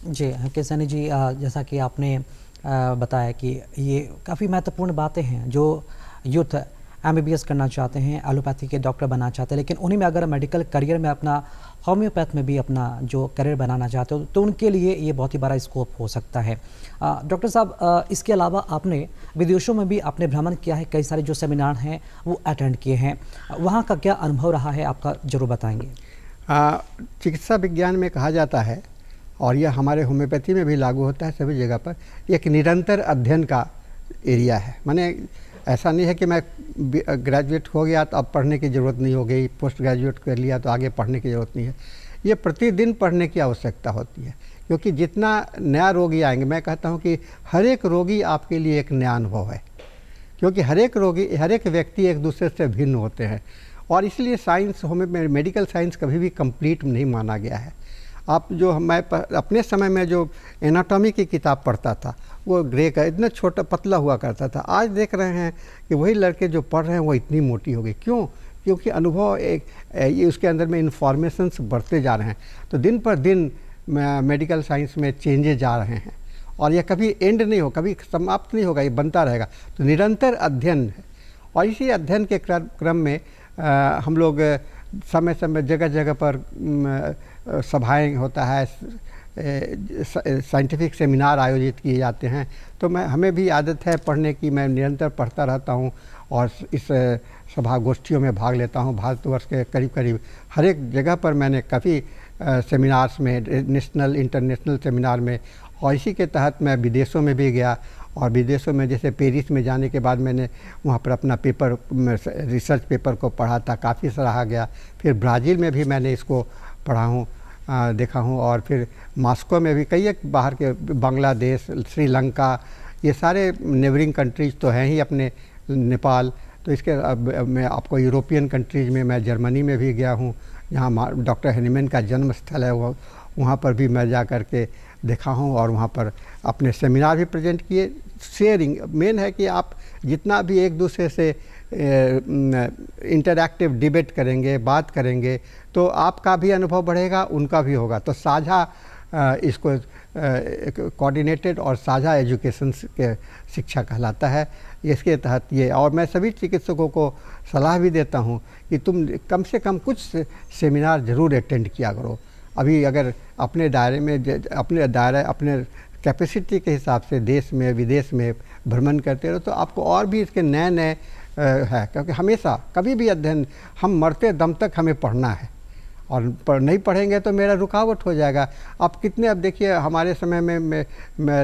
जी केसनी जी, जैसा कि आपने बताया कि ये काफ़ी महत्वपूर्ण बातें हैं। जो यूथ MBBS करना चाहते हैं, एलोपैथी के डॉक्टर बनना चाहते हैं, लेकिन उन्हीं में अगर मेडिकल करियर में अपना होम्योपैथ में भी अपना जो करियर बनाना चाहते हो तो उनके लिए ये बहुत ही बड़ा स्कोप हो सकता है। डॉक्टर साहब, इसके अलावा आपने विदेशों में भी आपने भ्रमण किया है, कई सारे जो सेमिनार हैं वो अटेंड किए हैं, वहाँ का क्या अनुभव रहा है आपका, जरूर बताएंगे। चिकित्सा विज्ञान में कहा जाता है और यह हमारे होम्योपैथी में भी लागू होता है सभी जगह पर, एक निरंतर अध्ययन का एरिया है। माने ऐसा नहीं है कि मैं ग्रेजुएट हो गया तो अब पढ़ने की ज़रूरत नहीं हो गई, पोस्ट ग्रेजुएट कर लिया तो आगे पढ़ने की ज़रूरत नहीं है। ये प्रतिदिन पढ़ने की आवश्यकता होती है, क्योंकि जितना नया रोगी आएंगे, मैं कहता हूँ कि हर एक रोगी आपके लिए एक नया अनुभव है, क्योंकि हर एक व्यक्ति एक दूसरे से भिन्न होते हैं। और इसलिए साइंस, मेडिकल साइंस कभी भी कंप्लीट नहीं माना गया है। आप जो मैं अपने समय में जो एनाटॉमी की किताब पढ़ता था वो ग्रे का इतना छोटा पतला हुआ करता था, आज देख रहे हैं कि वही लड़के जो पढ़ रहे हैं वो इतनी मोटी हो गई। क्यों? क्योंकि अनुभव ये उसके अंदर में इन्फॉर्मेशंस बढ़ते जा रहे हैं। तो दिन पर दिन मेडिकल साइंस में चेंजेज आ रहे हैं और यह कभी एंड नहीं हो, कभी समाप्त नहीं होगा, ये बनता रहेगा। तो निरंतर अध्ययन है और इसी अध्ययन के क्रम में हम लोग समय समय जगह जगह पर सभाएं होता है, साइंटिफिक सेमिनार आयोजित किए जाते हैं। तो हमें भी आदत है पढ़ने की, मैं निरंतर पढ़ता रहता हूँ और इस सभा गोष्ठियों में भाग लेता हूँ। भारतवर्ष के करीब करीब हर एक जगह पर मैंने काफ़ी सेमिनार्स में, नेशनल इंटरनेशनल सेमिनार में, और इसी के तहत मैं विदेशों में भी गया। और विदेशों में जैसे पेरिस में जाने के बाद मैंने वहाँ पर अपना पेपर, रिसर्च पेपर को पढ़ा था, काफ़ी सराहा गया। फिर ब्राज़ील में भी मैंने इसको पढ़ा हूँ, देखा हूँ। और फिर मॉस्को में भी कई एक बाहर के, बांग्लादेश, श्रीलंका, ये सारे नेबरिंग कंट्रीज़ तो हैं ही अपने, नेपाल। तो इसके मैं आपको यूरोपियन कंट्रीज़ में, मैं जर्मनी में भी गया हूँ, जहाँ डॉक्टर हेनीमैन का जन्म स्थल है, वो वहाँ पर भी मैं जा कर के देखा हूँ और वहाँ पर अपने सेमिनार भी प्रेजेंट किए। शेयरिंग मेन है कि आप जितना भी एक दूसरे से इंटरैक्टिव डिबेट करेंगे, बात करेंगे, तो आपका भी अनुभव बढ़ेगा, उनका भी होगा। तो साझा इसको कोऑर्डिनेटेड और साझा एजुकेशन के शिक्षा कहलाता है। इसके तहत ये, और मैं सभी चिकित्सकों को सलाह भी देता हूँ कि तुम कम से कम कुछ सेमिनार ज़रूर अटेंड किया करो। अभी अगर अपने दायरे में, अपने कैपेसिटी के हिसाब से देश में विदेश में भ्रमण करते रहो, तो आपको और भी इसके नए नए है। क्योंकि हमेशा कभी भी अध्ययन, हम मरते दम तक हमें पढ़ना है और नहीं पढ़ेंगे तो मेरा रुकावट हो जाएगा। आप कितने, अब देखिए हमारे समय में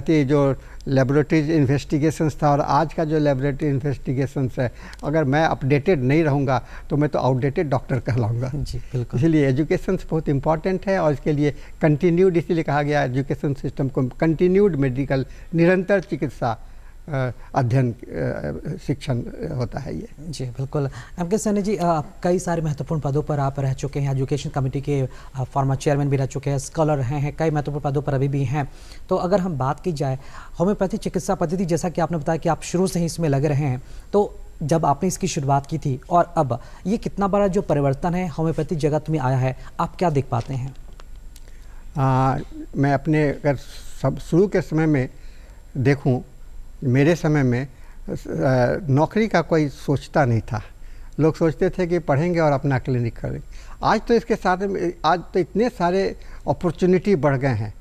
थी जो लेबोरेटरीज इन्वेस्टिगेशंस था और आज का जो लेबोरेटरी इन्वेस्टिगेशंस है, अगर मैं अपडेटेड नहीं रहूँगा तो मैं तो आउटडेटेड डॉक्टर कहलाऊँगा। जी बिल्कुल। इसलिए एजुकेशन बहुत इंपॉर्टेंट है और इसके लिए कंटिन्यूड, इसीलिए कहा गया एजुकेशन सिस्टम को कंटिन्यूड मेडिकल, निरंतर चिकित्सा अध्ययन शिक्षण होता है ये। जी बिल्कुल। एम के सैनी जी, कई सारे महत्वपूर्ण पदों पर आप रह चुके हैं, एजुकेशन कमेटी के फॉर्मर चेयरमैन भी रह चुके हैं, स्कॉलर हैं, कई महत्वपूर्ण पदों पर अभी भी हैं। तो अगर हम बात की जाए होम्योपैथी चिकित्सा पद्धति, जैसा कि आपने बताया कि आप शुरू से ही इसमें लगे रहे हैं, तो जब आपने इसकी शुरुआत की थी और अब ये कितना बड़ा जो परिवर्तन है होम्योपैथी जगत में आया है, आप क्या देख पाते हैं? मैं अपने अगर सब शुरू के समय में देखूं, मेरे समय में नौकरी का कोई सोचता नहीं था। लोग सोचते थे कि पढ़ेंगे और अपना क्लिनिक करेंगे। आज तो इसके साथ में, आज तो इतने सारे अपॉर्चुनिटी बढ़ गए हैं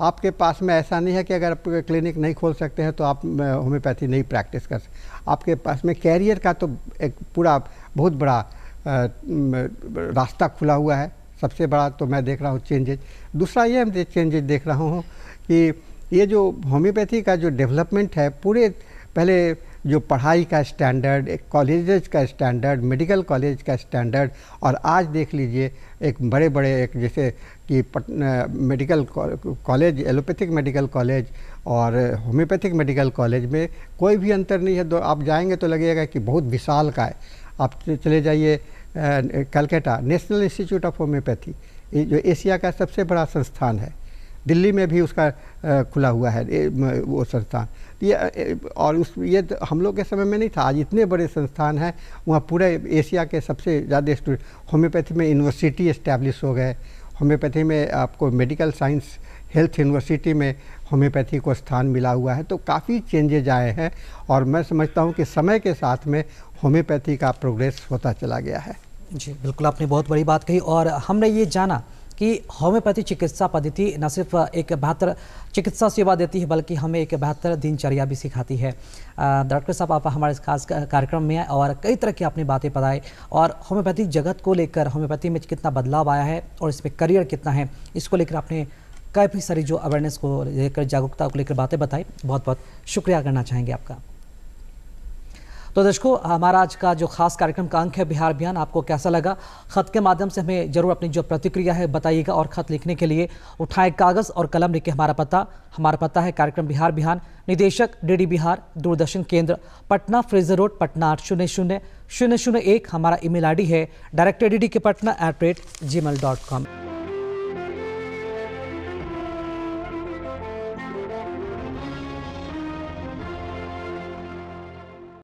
आपके पास में। ऐसा नहीं है कि अगर आप क्लिनिक नहीं खोल सकते हैं तो आप होम्योपैथी नहीं प्रैक्टिस कर सकते। आपके पास में कैरियर का तो एक पूरा बहुत बड़ा रास्ता खुला हुआ है। सबसे बड़ा तो मैं देख रहा हूँ चेंजेज। दूसरा ये मैं चेंजेज देख रहा हूँ कि ये जो होम्योपैथी का जो डेवलपमेंट है, पूरे पहले जो पढ़ाई का स्टैंडर्ड, एक कॉलेजेस का स्टैंडर्ड, मेडिकल कॉलेज का स्टैंडर्ड, और आज देख लीजिए एक बड़े बड़े, एक जैसे कि medical college, allopathic medical college और होम्योपैथिक मेडिकल कॉलेज में कोई भी अंतर नहीं है। आप जाएंगे तो लगेगा कि बहुत विशाल का है। आप चले जाइए Calcutta, national institute of homeopathy, जो एशिया का सबसे बड़ा संस्थान है, दिल्ली में भी उसका खुला हुआ है वो संस्थान। ये तो हम लोग के समय में नहीं था। आज इतने बड़े संस्थान हैं, वहाँ पूरे एशिया के सबसे ज़्यादा स्टूडेंट। होम्योपैथी में यूनिवर्सिटी इस्टेब्लिश हो गए। होम्योपैथी में आपको मेडिकल साइंस हेल्थ यूनिवर्सिटी में होम्योपैथी को स्थान मिला हुआ है। तो काफ़ी चेंजेज आए हैं और मैं समझता हूँ कि समय के साथ में होम्योपैथी का प्रोग्रेस होता चला गया है। जी बिल्कुल, आपने बहुत बड़ी बात कही। और हमने ये जाना कि होम्योपैथी चिकित्सा पद्धति न सिर्फ एक बेहतर चिकित्सा सेवा देती है बल्कि हमें एक बेहतर दिनचर्या भी सिखाती है। डॉक्टर साहब, आप हमारे खास कार्यक्रम में आए और कई तरह की आपने बातें बताई और होम्योपैथी जगत को लेकर, होम्योपैथी में कितना बदलाव आया है और इसमें करियर कितना है, इसको लेकर आपने काफ़ी सारी जो अवेयरनेस को लेकर, जागरूकता को लेकर बातें बताई। बहुत बहुत शुक्रिया करना चाहेंगे आपका। तो दर्शकों, हमारा आज का जो खास कार्यक्रम का अंक है बिहार अभियान, आपको कैसा लगा? खत के माध्यम से हमें जरूर अपनी जो प्रतिक्रिया है बताइएगा। और खत लिखने के लिए उठाएं कागज़ और कलम, लिखे हमारा पता है कार्यक्रम बिहार अभियान, निदेशक DD बिहार, दूरदर्शन केंद्र, पटना, फ्रेजर रोड, पटना 8000001। हमारा email ID है director dd के patna@gmail.com।